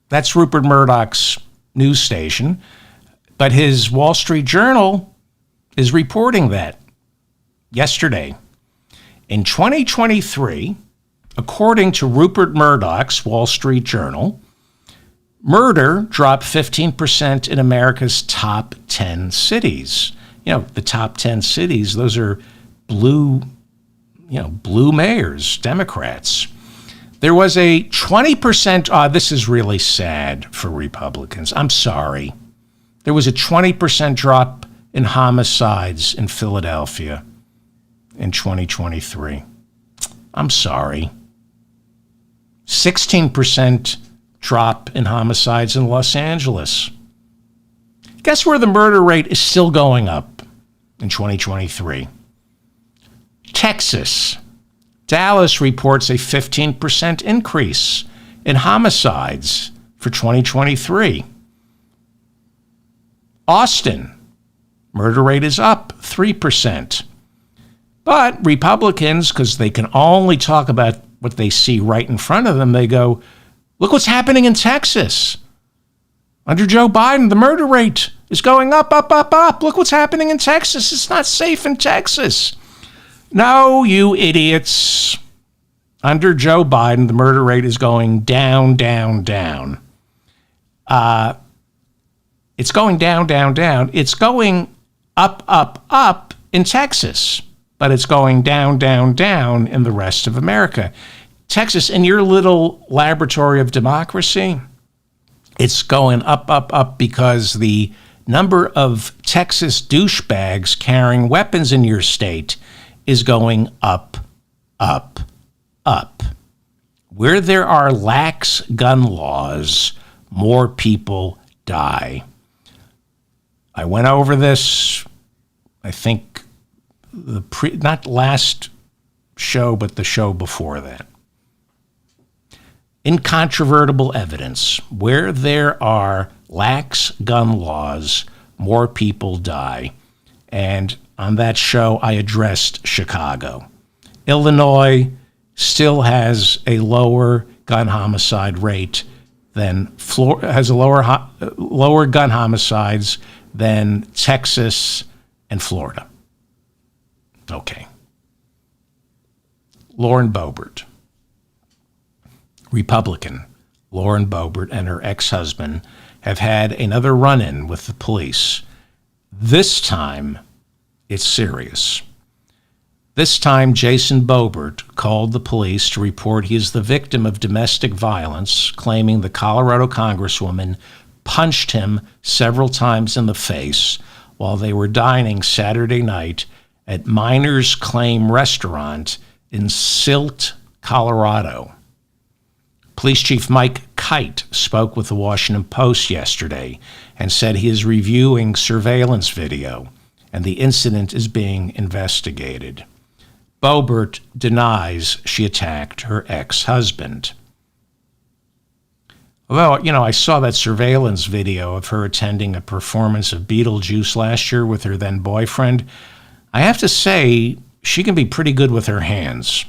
That's Rupert Murdoch's news station. But his Wall Street Journal is reporting that yesterday. In 2023, according to Rupert Murdoch's Wall Street Journal, murder dropped 15% in America's top 10 cities. You know, the top 10 cities, those are blue mayors, Democrats. There was a 20%, this is really sad for Republicans. I'm sorry. There was a 20% drop in homicides in Philadelphia in 2023. I'm sorry. 16% drop in homicides in Los Angeles. Guess where the murder rate is still going up in 2023? Texas. Dallas reports a 15% increase in homicides for 2023. Austin, murder rate is up 3%. But Republicans, because they can only talk about what they see right in front of them, they go, look what's happening in Texas. Under Joe Biden, the murder rate is going up, up, up, up. Look what's happening in Texas. It's not safe in Texas. No, you idiots. Under Joe Biden, the murder rate is going down, down, down. It's going down, down, down. It's going up, up, up in Texas, but it's going down, down, down in the rest of America. Texas, in your little laboratory of democracy, it's going up, up, up because the number of Texas douchebags carrying weapons in your state is going up, up, up. Where there are lax gun laws, more people die. I went over this, I think, not last show, but the show before that. Incontrovertible evidence. Where there are lax gun laws, more people die. And on that show, I addressed Chicago. Illinois still has a lower gun homicide rate than has a lower gun homicides than Texas and Florida. Okay. Lauren Boebert, Republican. Lauren Boebert and her ex-husband have had another run-in with the police. This time, it's serious. This time, Jason Boebert called the police to report he is the victim of domestic violence, claiming the Colorado congresswoman punched him several times in the face while they were dining Saturday night at Miners Claim Restaurant in Silt, Colorado. Police Chief Mike Kite spoke with the Washington Post yesterday and said he is reviewing surveillance video and the incident is being investigated. Boebert denies she attacked her ex-husband. Although, I saw that surveillance video of her attending a performance of Beetlejuice last year with her then boyfriend, I have to say she can be pretty good with her hands.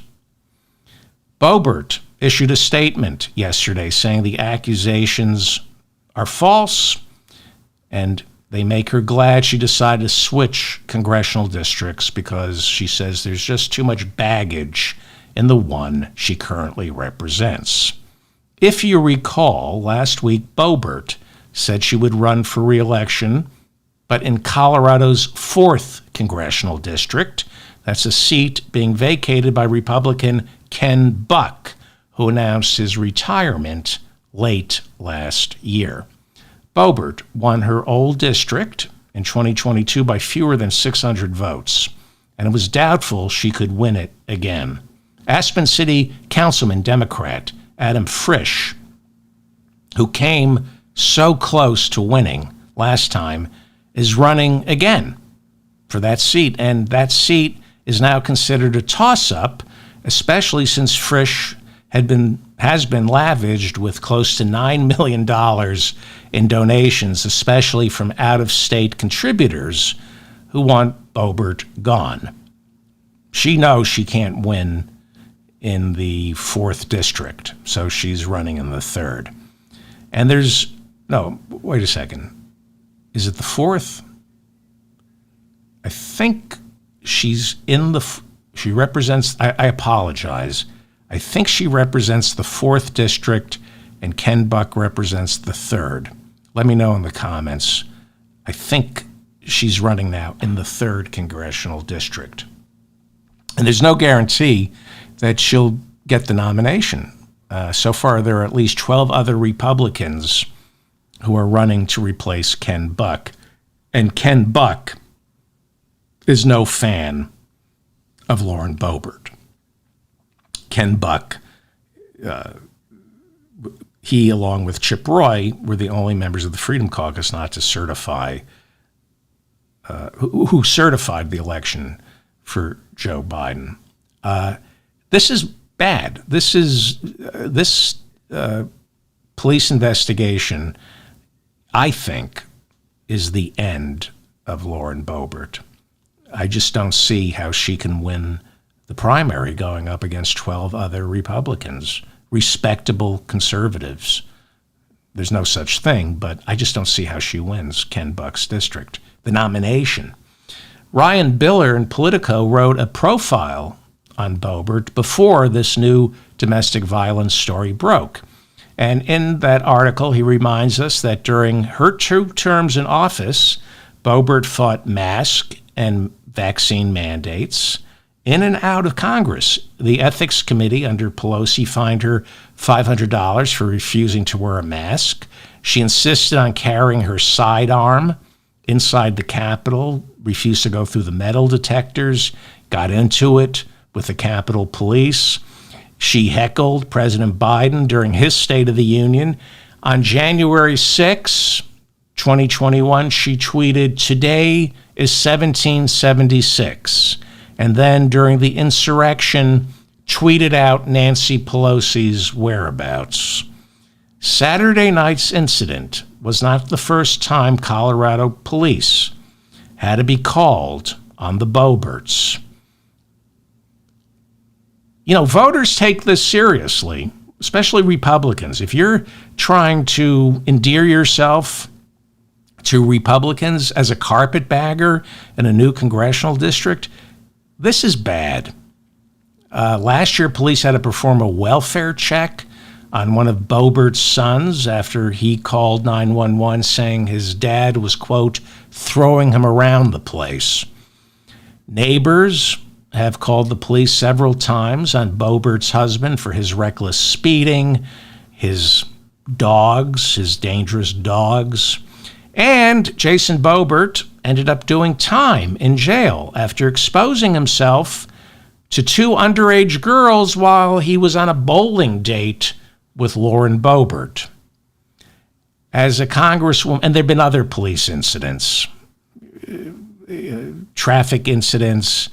Boebert issued a statement yesterday saying the accusations are false and they make her glad she decided to switch congressional districts because she says there's just too much baggage in the one she currently represents. If you recall, last week Boebert said she would run for re-election, but in Colorado's 4th congressional district, that's a seat being vacated by Republican Ken Buck, who announced his retirement late last year. Boebert won her old district in 2022 by fewer than 600 votes, and it was doubtful she could win it again. Aspen City Councilman Democrat Adam Frisch, who came so close to winning last time, is running again for that seat, and that seat is now considered a toss-up, especially since Frisch has been lavished with close to $9 million in donations, especially from out-of-state contributors who want Boebert gone. She knows she can't win in the 4th district, so she's running in the 3rd. And wait a second. Is it the 4th? I think she's she represents, I apologize. I think she represents the 4th district and Ken Buck represents the 3rd. Let me know in the comments. I think she's running now in the 3rd congressional district. And there's no guarantee that she'll get the nomination. So far, there are at least 12 other Republicans who are running to replace Ken Buck. And Ken Buck is no fan of Lauren Boebert. Ken Buck, he, along with Chip Roy, were the only members of the Freedom Caucus not to certify, who certified the election for Joe Biden. This is bad. This police investigation, I think, is the end of Lauren Boebert. I just don't see how she can win the primary going up against 12 other Republicans, respectable conservatives. There's no such thing, but I just don't see how she wins Ken Buck's district, the nomination. Ryan Biller in Politico wrote a profile on Boebert before this new domestic violence story broke. And in that article, he reminds us that during her 2 terms in office, Boebert fought mask and vaccine mandates in and out of Congress. The Ethics Committee under Pelosi fined her $500 for refusing to wear a mask. She insisted on carrying her sidearm inside the Capitol, refused to go through the metal detectors, got into it with the Capitol Police. She heckled President Biden during his State of the Union. On January 6, 2021, she tweeted, "Today is 1776." And then during the insurrection, tweeted out Nancy Pelosi's whereabouts. Saturday night's incident was not the first time Colorado police had to be called on the Boeberts. You know, voters take this seriously, especially Republicans. If you're trying to endear yourself to Republicans as a carpetbagger in a new congressional district, this is bad. Last year, police had to perform a welfare check on one of Boebert's sons after he called 911 saying his dad was, quote, throwing him around the place. Neighbors have called the police several times on Boebert's husband for his reckless speeding, his dogs, his dangerous dogs. And Jason Boebert ended up doing time in jail after exposing himself to two underage girls while he was on a bowling date with Lauren Boebert. As a congresswoman, and there have been other police incidents, traffic incidents,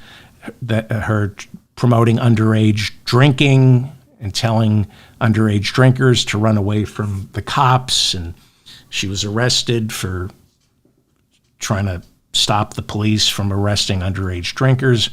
that her promoting underage drinking and telling underage drinkers to run away from the cops, and she was arrested for trying to stop the police from arresting underage drinkers.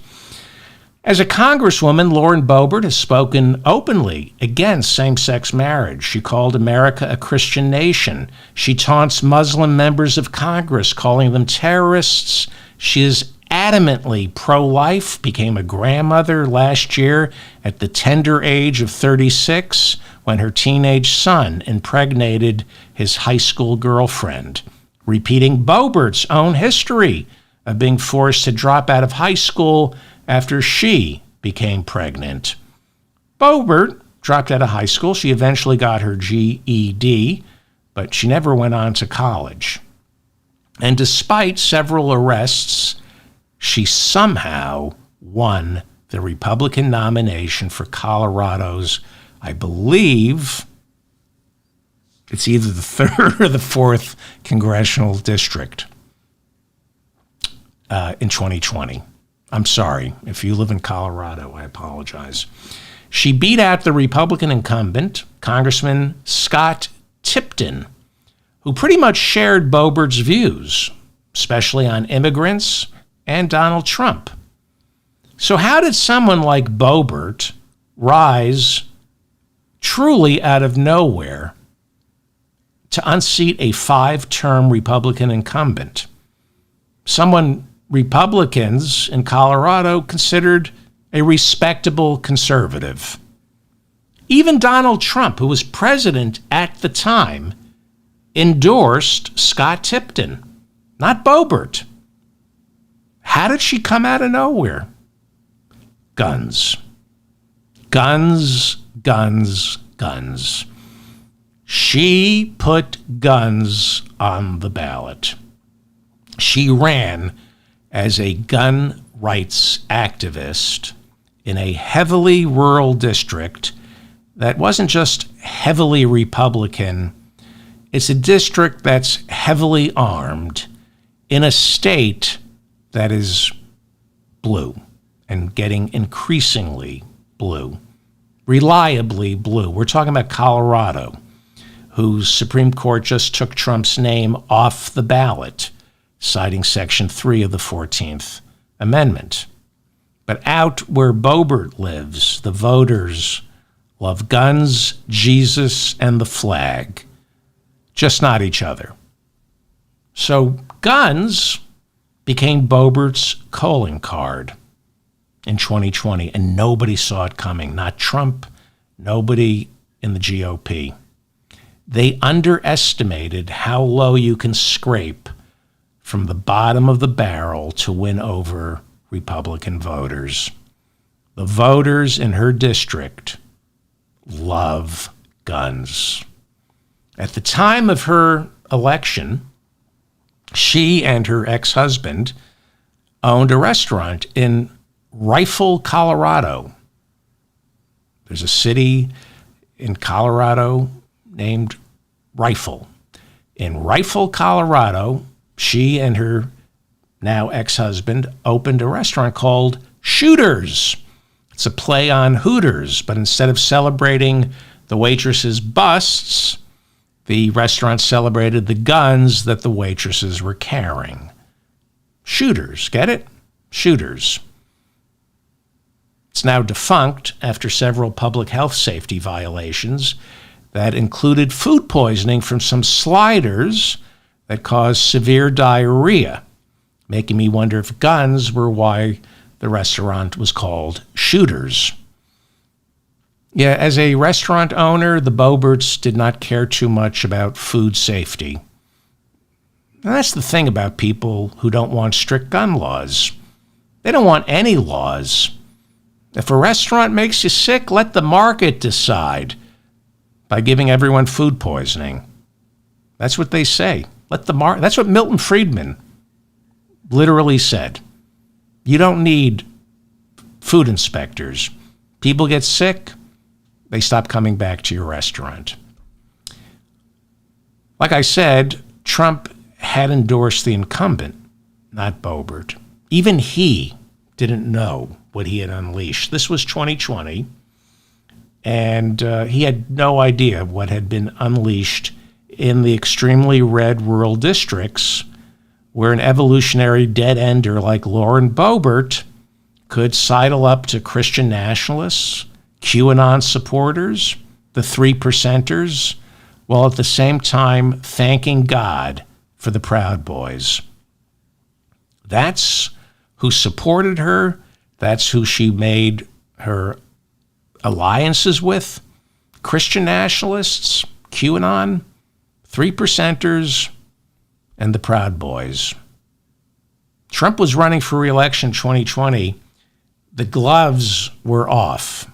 As a congresswoman, Lauren Boebert has spoken openly against same-sex marriage. She called America a Christian nation. She taunts Muslim members of Congress, calling them terrorists. She is adamantly pro-life, became a grandmother last year at the tender age of 36 when her teenage son impregnated his high school girlfriend, repeating Boebert's own history of being forced to drop out of high school after she became pregnant. Boebert dropped out of high school. She eventually got her GED, but she never went on to college. And despite several arrests, she somehow won the Republican nomination for Colorado's, I believe, it's either the 3rd or the 4th congressional district in 2020. I'm sorry. If you live in Colorado, I apologize. She beat out the Republican incumbent, Congressman Scott Tipton, who pretty much shared Boebert's views, especially on immigrants and Donald Trump. So how did someone like Boebert rise truly out of nowhere to unseat a 5-term Republican incumbent? Someone Republicans in Colorado considered a respectable conservative. Even Donald Trump, who was president at the time, endorsed Scott Tipton, not Boebert. How did she come out of nowhere? Guns. Guns, guns, guns. She put guns on the ballot. She ran as a gun rights activist in a heavily rural district that wasn't just heavily Republican. It's a district that's heavily armed in a state that is blue and getting increasingly blue, reliably blue. We're talking about Colorado, whose Supreme Court just took Trump's name off the ballot, citing Section 3 of the 14th Amendment. But out where Boebert lives, the voters love guns, Jesus, and the flag, just not each other. So guns became Boebert's calling card in 2020, and nobody saw it coming. Not Trump, nobody in the GOP. They underestimated how low you can scrape from the bottom of the barrel to win over Republican voters. The voters in her district love guns. At the time of her election, she and her ex-husband owned a restaurant in Rifle, Colorado. There's a city in Colorado named Rifle. In Rifle, Colorado, she and her now ex-husband opened a restaurant called Shooters. It's a play on Hooters, but instead of celebrating the waitresses' busts, the restaurant celebrated the guns that the waitresses were carrying. Shooters, get it? Shooters. It's now defunct after several public health safety violations that included food poisoning from some sliders that caused severe diarrhea, making me wonder if guns were why the restaurant was called Shooters. Yeah, as a restaurant owner, the Boeberts did not care too much about food safety. And that's the thing about people who don't want strict gun laws. They don't want any laws. If a restaurant makes you sick, let the market decide by giving everyone food poisoning. That's what they say. That's what Milton Friedman literally said. You don't need food inspectors. People get sick, they stop coming back to your restaurant. Like I said, Trump had endorsed the incumbent, not Boebert. Even he didn't know what he had unleashed. This was 2020, and he had no idea what had been unleashed in the extremely red rural districts where an evolutionary dead-ender like Lauren Boebert could sidle up to Christian nationalists, QAnon supporters, the 3%ers, while at the same time thanking God for the Proud Boys. That's who supported her. That's who she made her alliances with. Christian nationalists, QAnon, 3%ers, and the Proud Boys. Trump was running for re-election in 2020. The gloves were off.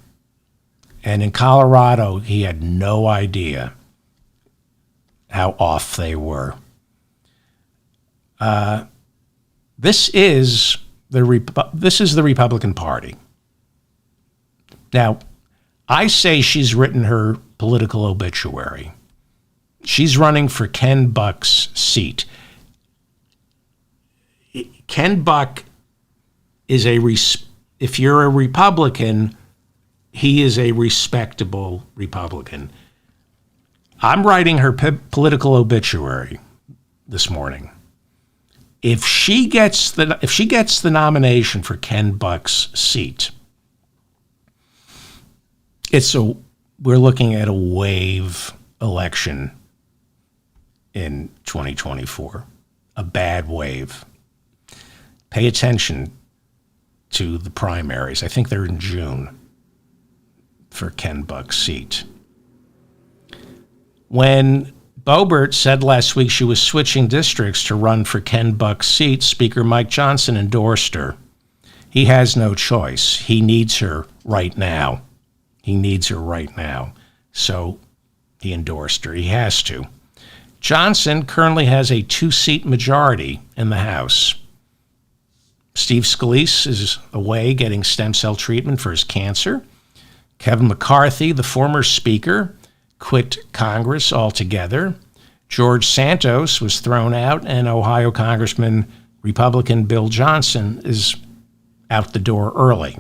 And in Colorado, he had no idea how off they were. This is the Republican Party. Now, I say she's written her political obituary. She's running for Ken Buck's seat. Ken Buck is if you're a Republican, he is a respectable Republican. I'm writing her political obituary this morning. If she gets the nomination for Ken Buck's seat, we're looking at a wave election in 2024, a bad wave. Pay attention to the primaries. I think they're in June for Ken Buck's seat. When Boebert said last week she was switching districts to run for Ken Buck's seat, Speaker Mike Johnson endorsed her. He has no choice. He needs her right now. So he endorsed her. He has to. Johnson currently has a 2-seat majority in the House. Steve Scalise is away getting stem cell treatment for his cancer. Kevin McCarthy, the former speaker, quit Congress altogether. George Santos was thrown out, and Ohio Congressman Republican Bill Johnson is out the door early.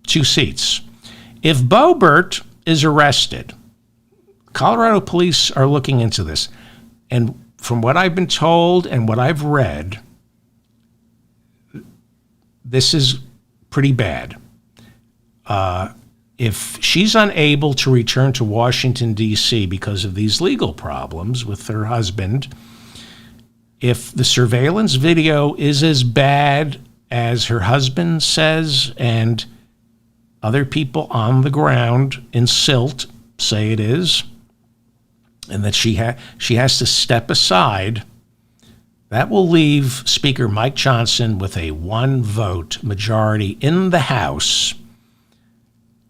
2 seats. If Boebert is arrested, Colorado police are looking into this. And from what I've been told and what I've read, this is pretty bad. If she's unable to return to Washington, D.C. because of these legal problems with her husband, if the surveillance video is as bad as her husband says and other people on the ground in Silt say it is, and that she has to step aside, That will leave Speaker Mike Johnson with a one-vote majority in the House,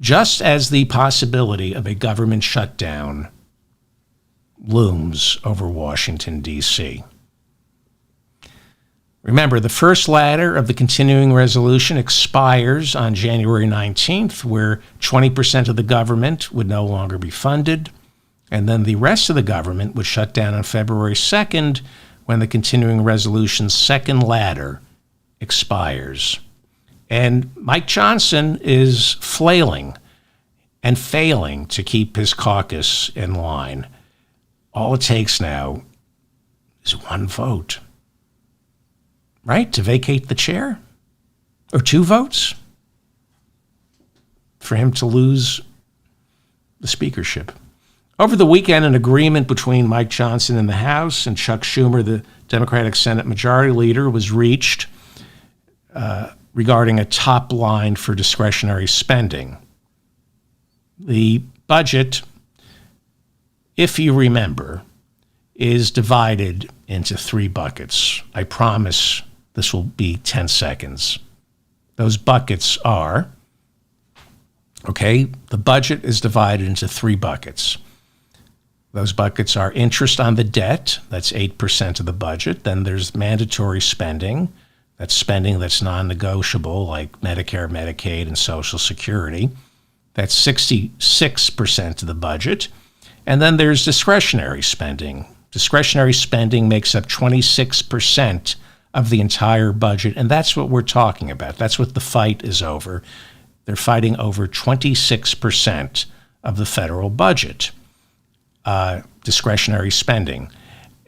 just as the possibility of a government shutdown looms over Washington, D.C. Remember, the first ladder of the continuing resolution expires on January 19th, where 20% of the government would no longer be funded, and then the rest of the government would shut down on February 2nd, when the continuing resolution's second ladder expires. And Mike Johnson is flailing and failing to keep his caucus in line. All it takes now is one vote, right, to vacate the chair? Or two votes for him to lose the speakership. Over the weekend, an agreement between Mike Johnson in the House and Chuck Schumer, the Democratic Senate Majority Leader, was reached regarding a top line for discretionary spending. The budget, if you remember, is divided into three buckets. I promise this will be 10 seconds. Those buckets are, the budget is divided into three buckets. Those buckets are interest on the debt, that's 8% of the budget. Then there's mandatory spending, that's spending that's non-negotiable, like Medicare, Medicaid, and Social Security. That's 66% of the budget. And then there's discretionary spending. Discretionary spending makes up 26% of the entire budget, and that's what we're talking about. That's what the fight is over. They're fighting over 26% of the federal budget. Discretionary spending.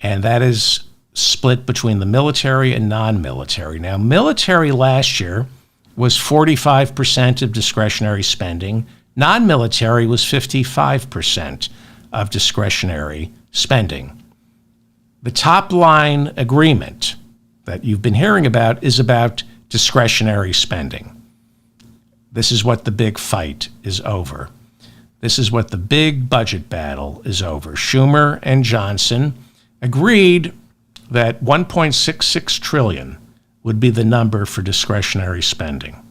And that is split between the military and non-military. Now, military last year was 45% of discretionary spending. Non-military was 55% of discretionary spending. The top line agreement that you've been hearing about is about discretionary spending. This is what the big fight is over. This is what the big budget battle is over. Schumer and Johnson agreed that $1.66 trillion would be the number for discretionary spending.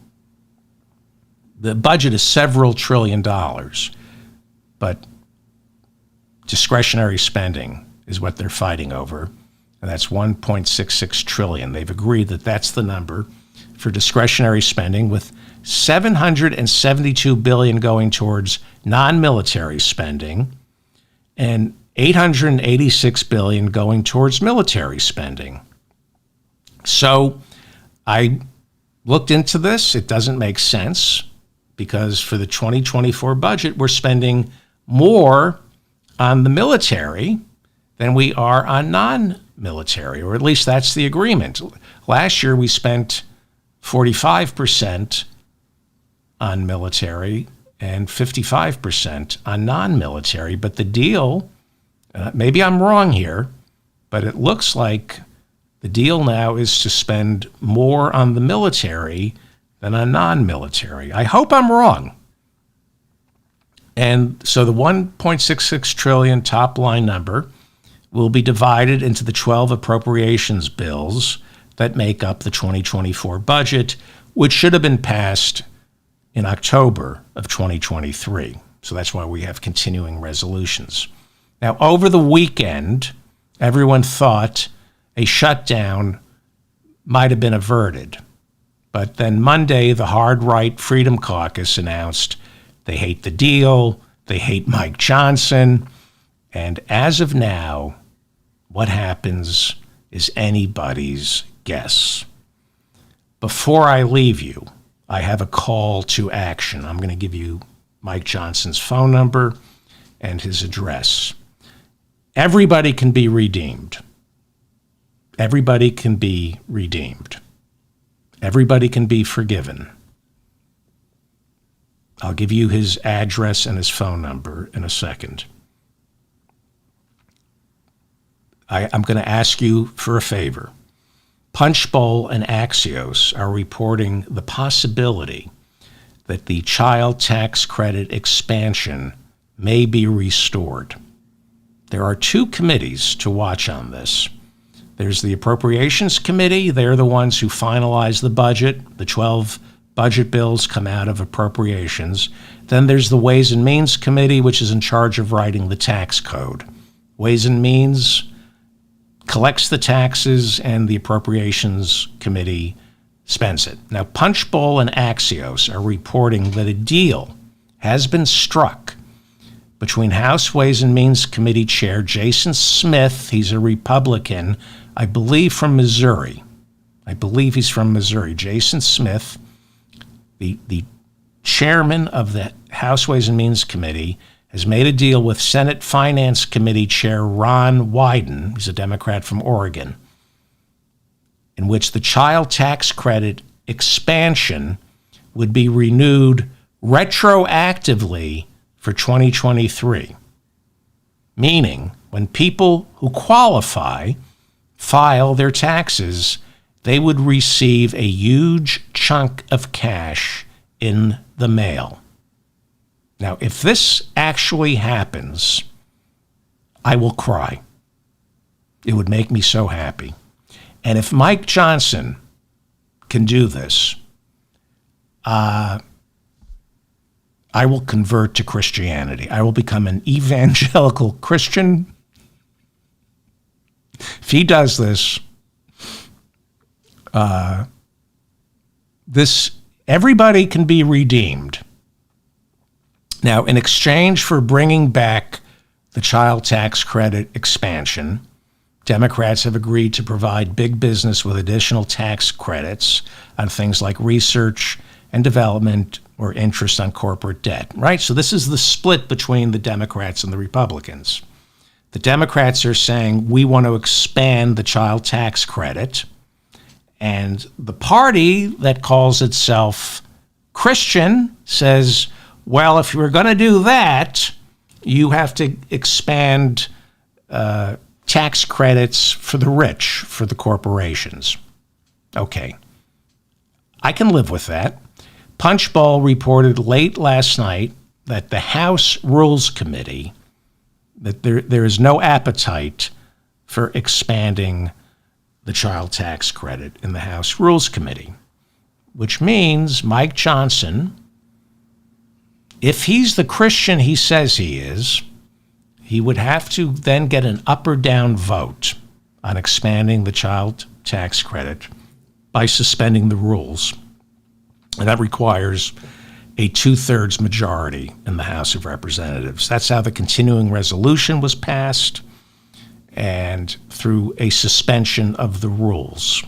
The budget is several trillion dollars, but discretionary spending is what they're fighting over, and that's $1.66 trillion. They've agreed that that's the number for discretionary spending, with $772 billion going towards non-military spending and $886 billion going towards military spending. So I looked into this. It doesn't make sense because for the 2024 budget, we're spending more on the military than we are on non-military, or at least that's the agreement. Last year, we spent 45% on military and 55% on non-military. But the deal, maybe I'm wrong here, but it looks like the deal now is to spend more on the military than on non-military. I hope I'm wrong. And so the $1.66 trillion top line number will be divided into the 12 appropriations bills that make up the 2024 budget, which should have been passed in October of 2023. So that's why we have continuing resolutions. Now, over the weekend, everyone thought a shutdown might have been averted. But then Monday, the hard right Freedom Caucus announced they hate the deal, they hate Mike Johnson, and as of now, what happens is anybody's guess. Before I leave you, I have a call to action. I'm going to give you Mike Johnson's phone number and his address. Everybody can be redeemed. Everybody can be redeemed. Everybody can be forgiven. I'll give you his address and his phone number in a second. I'm going to ask you for a favor. Punchbowl and Axios are reporting the possibility that the child tax credit expansion may be restored. There are two committees to watch on this. There's the Appropriations Committee. They're the ones who finalize the budget. The 12 budget bills come out of appropriations. Then there's the Ways and Means Committee, which is in charge of writing the tax code. Ways and Means collects the taxes, and the Appropriations Committee spends it. Now, Punchbowl and Axios are reporting that a deal has been struck between House Ways and Means Committee Chair Jason Smith. He's a Republican, I believe from Missouri. He's from Missouri. Jason Smith, the chairman of the House Ways and Means Committee, has made a deal with Senate Finance Committee Chair Ron Wyden, he's a Democrat from Oregon, in which the child tax credit expansion would be renewed retroactively for 2023, meaning when people who qualify file their taxes, they would receive a huge chunk of cash in the mail. Now, if this actually happens, I will cry. It would make me so happy. And if Mike Johnson can do this, I will convert to Christianity. I will become an evangelical Christian. If he does this, everybody can be redeemed. Now, in exchange for bringing back the child tax credit expansion, Democrats have agreed to provide big business with additional tax credits on things like research and development or interest on corporate debt, right? So this is the split between the Democrats and the Republicans. The Democrats are saying we want to expand the child tax credit, and the party that calls itself Christian says, well, if you're going to do that, you have to expand tax credits for the rich, for the corporations. Okay. I can live with that. Punchbowl reported late last night that the House Rules Committee, that there is no appetite for expanding the child tax credit in the House Rules Committee, which means Mike Johnson, if he's the Christian he says he is, he would have to then get an up or down vote on expanding the child tax credit by suspending the rules. And that requires a 2/3 majority in the House of Representatives. That's how the continuing resolution was passed, and through a suspension of the rules.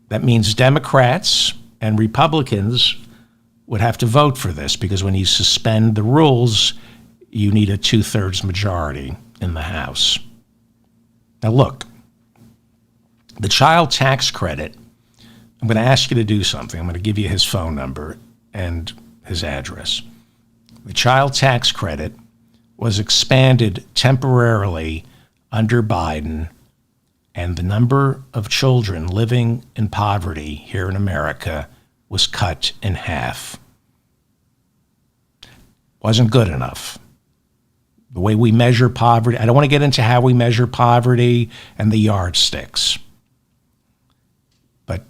That means Democrats and Republicans would have to vote for this, because when you suspend the rules, you need a 2/3 majority in the House. Now look, the child tax credit, I'm going to ask you to do something. I'm going to give you his phone number and his address. The child tax credit was expanded temporarily under Biden, and the number of children living in poverty here in America was cut in half. Wasn't good enough. The way we measure poverty, I don't want to get into how we measure poverty and the yardsticks. But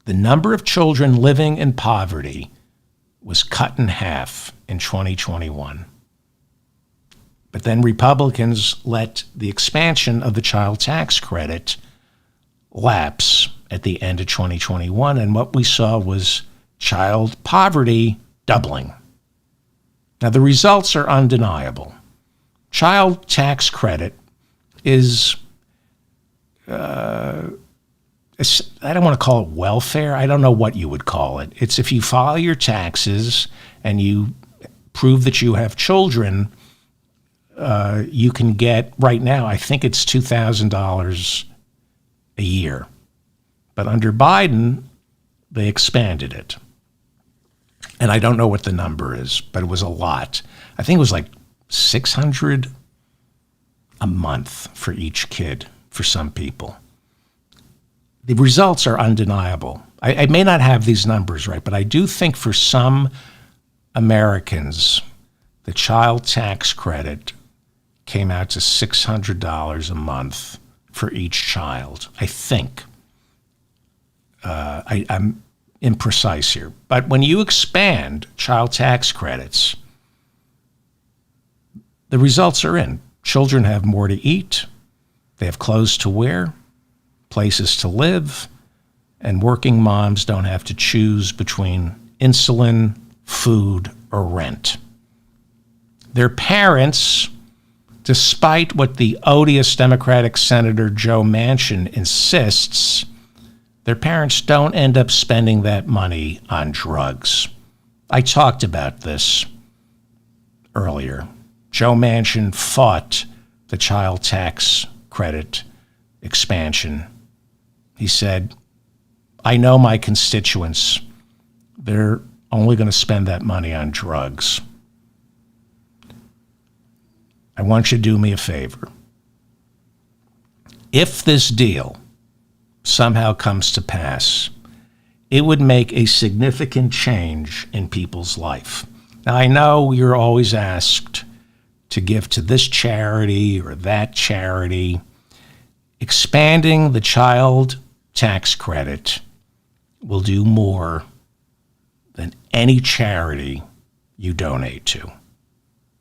the number of children living in poverty was cut in half in 2021. But then Republicans let the expansion of the child tax credit lapse at the end of 2021, and what we saw was child poverty doubling. Now, the results are undeniable. Child tax credit is, I don't want to call it welfare. I don't know what you would call it. It's if you file your taxes and you prove that you have children, you can get, right now, I think it's $2,000 a year. But under Biden, they expanded it. And I don't know what the number is, but it was a lot. I think it was like $600 a month for each kid for some people. The results are undeniable. I may not have these numbers right, but I do think for some Americans, the child tax credit came out to $600 a month for each child, I think. I'm imprecise here. But when you expand child tax credits, the results are in. Children have more to eat, they have clothes to wear, places to live, and working moms don't have to choose between insulin, food, or rent. Their parents, despite what the odious Democratic Senator Joe Manchin insists, their parents don't end up spending that money on drugs. I talked about this earlier. Joe Manchin fought the child tax credit expansion. He said, I know my constituents, they're only going to spend that money on drugs. I want you to do me a favor. If this deal somehow comes to pass, it would make a significant change in people's life. Now, I know you're always asked to give to this charity or that charity. Expanding the child tax credit will do more than any charity you donate to.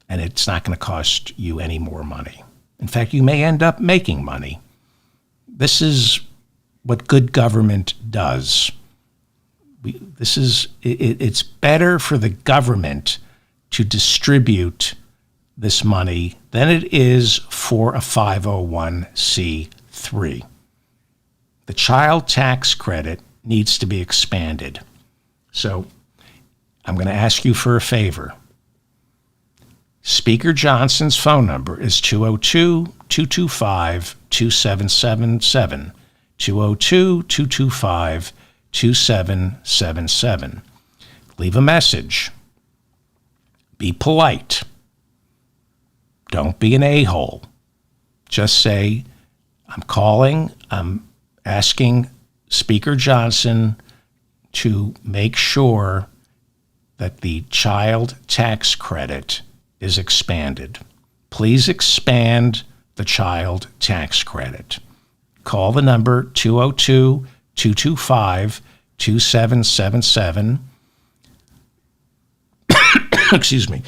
And it's not going to cost you any more money. In fact, you may end up making money. This is what good government does. It's better for the government to distribute this money than it is for a 501c3. The child tax credit needs to be expanded. So I'm going to ask you for a favor. Speaker Johnson's phone number is 202-225-2777, 202-225-2777. Leave a message. Be polite. Don't be an a-hole. Just say, I'm calling, I'm asking Speaker Johnson to make sure that the child tax credit is expanded. Please expand the child tax credit. Call the number 202-225-2777. Excuse me.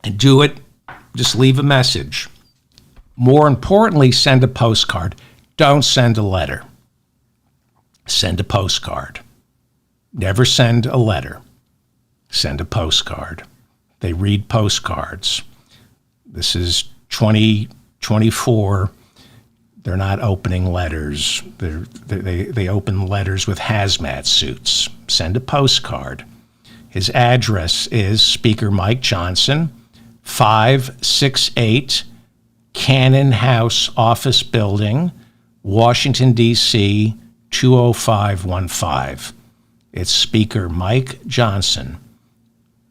And do it. Just leave a message. More importantly, send a postcard. Don't send a letter. Send a postcard. Never send a letter. Send a postcard. They read postcards. This is 2024. They're not opening letters. They open letters with hazmat suits. Send a postcard. His address is Speaker Mike Johnson, 568 Cannon House Office Building, Washington, D.C., 20515. It's Speaker Mike Johnson,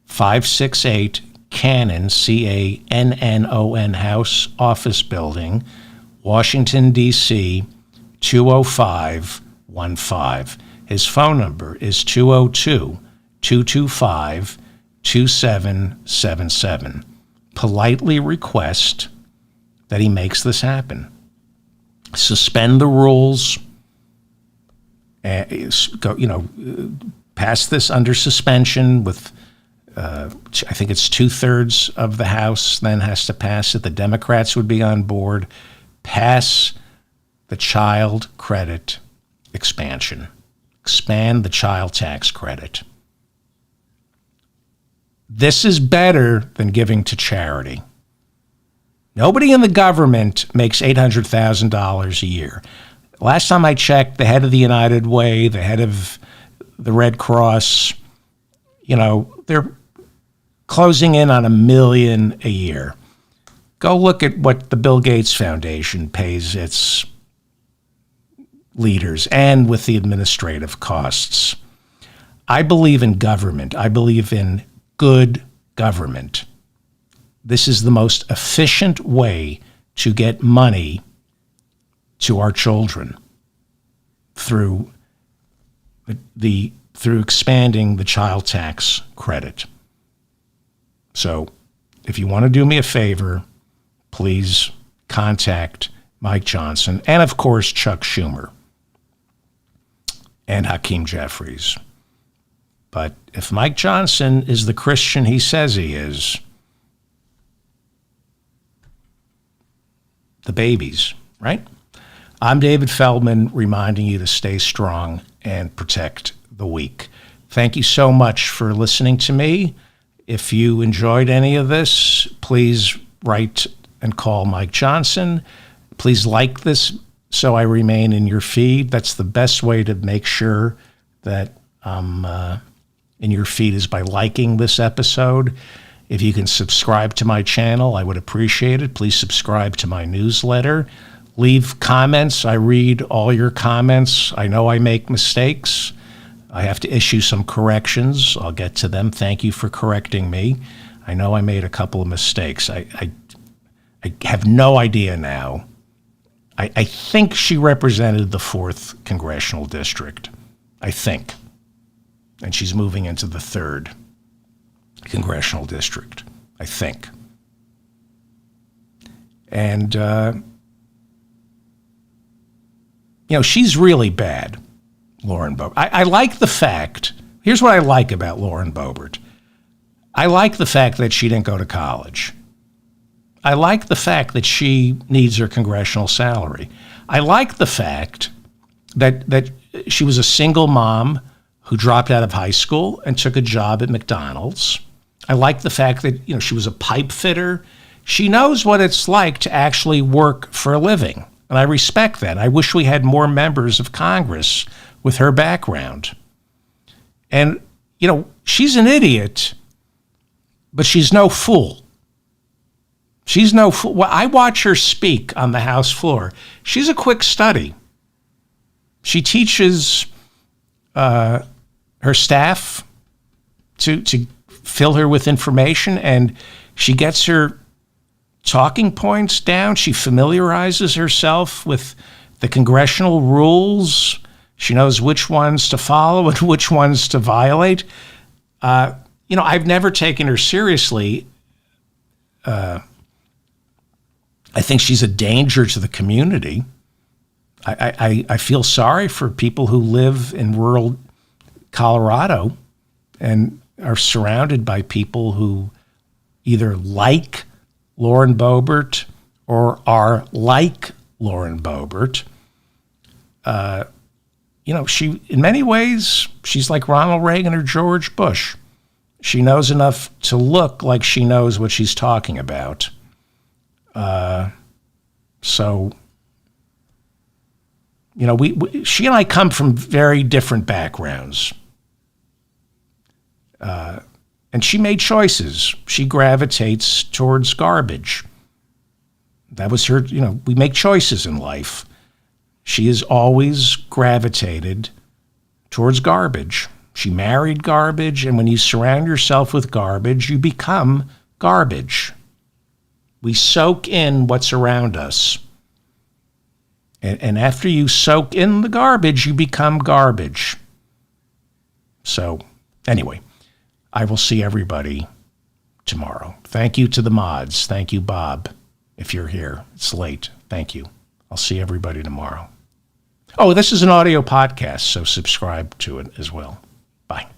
568 Cannon, Cannon House Office Building, Washington, D.C., 20515. His phone number is 202-225-2777. Politely request that he makes this happen. Suspend the rules. Pass this under suspension with, I think it's 2/3 of the House then has to pass it. The Democrats would be on board. Pass the child credit expansion. Expand the child tax credit. This is better than giving to charity. Nobody in the government makes $800,000 a year. Last time I checked, the head of the United Way, the head of the Red Cross, they're closing in on $1 million a year. Go look at what the Bill Gates Foundation pays its leaders and with the administrative costs. I believe in government. I believe in good government. This is the most efficient way to get money to our children through expanding the child tax credit. So if you want to do me a favor, please contact Mike Johnson and, of course, Chuck Schumer and Hakeem Jeffries. But if Mike Johnson is the Christian he says he is, the babies, right? I'm David Feldman, reminding you to stay strong and protect the weak. Thank you so much for listening to me. If you enjoyed any of this, please write and call Mike Johnson. Please like this so I remain in your feed. That's the best way to make sure that I'm in your feed is by liking this episode. If you can subscribe to my channel, I would appreciate it. Please subscribe to my newsletter. Leave comments. I read all your comments. I know I make mistakes. I have to issue some corrections. I'll get to them. Thank you for correcting me. I know I made a couple of mistakes. I have no idea now. I think she represented the 4th Congressional District. I think. And she's moving into the 3rd Congressional District, I think. And, she's really bad, Lauren Boebert. I like the fact, here's what I like about Lauren Boebert. I like the fact that she didn't go to college. I like the fact that she needs her congressional salary. I like the fact that she was a single mom who dropped out of high school and took a job at McDonald's. I like the fact that, she was a pipe fitter. She knows what it's like to actually work for a living. And I respect that. I wish we had more members of Congress with her background. And, she's an idiot, but she's no fool. She's no fool. Well, I watch her speak on the House floor. She's a quick study. She teaches her staff to fill her with information, and she gets her talking points down. She familiarizes herself with the congressional rules. She knows which ones to follow and which ones to violate. I've never taken her seriously. I think she's a danger to the community. I feel sorry for people who live in rural Colorado and are surrounded by people who either like Lauren Boebert or are like Lauren Boebert. She, in many ways, she's like Ronald Reagan or George Bush. She knows enough to look like she knows what she's talking about. She and I come from very different backgrounds. And she made choices. She gravitates towards garbage. That was her, we make choices in life. She has always gravitated towards garbage. She married garbage, and when you surround yourself with garbage, you become garbage. We soak in what's around us. And after you soak in the garbage, you become garbage. So, anyway, I will see everybody tomorrow. Thank you to the mods. Thank you, Bob, if you're here. It's late. Thank you. I'll see everybody tomorrow. Oh, this is an audio podcast, so subscribe to it as well. Bye.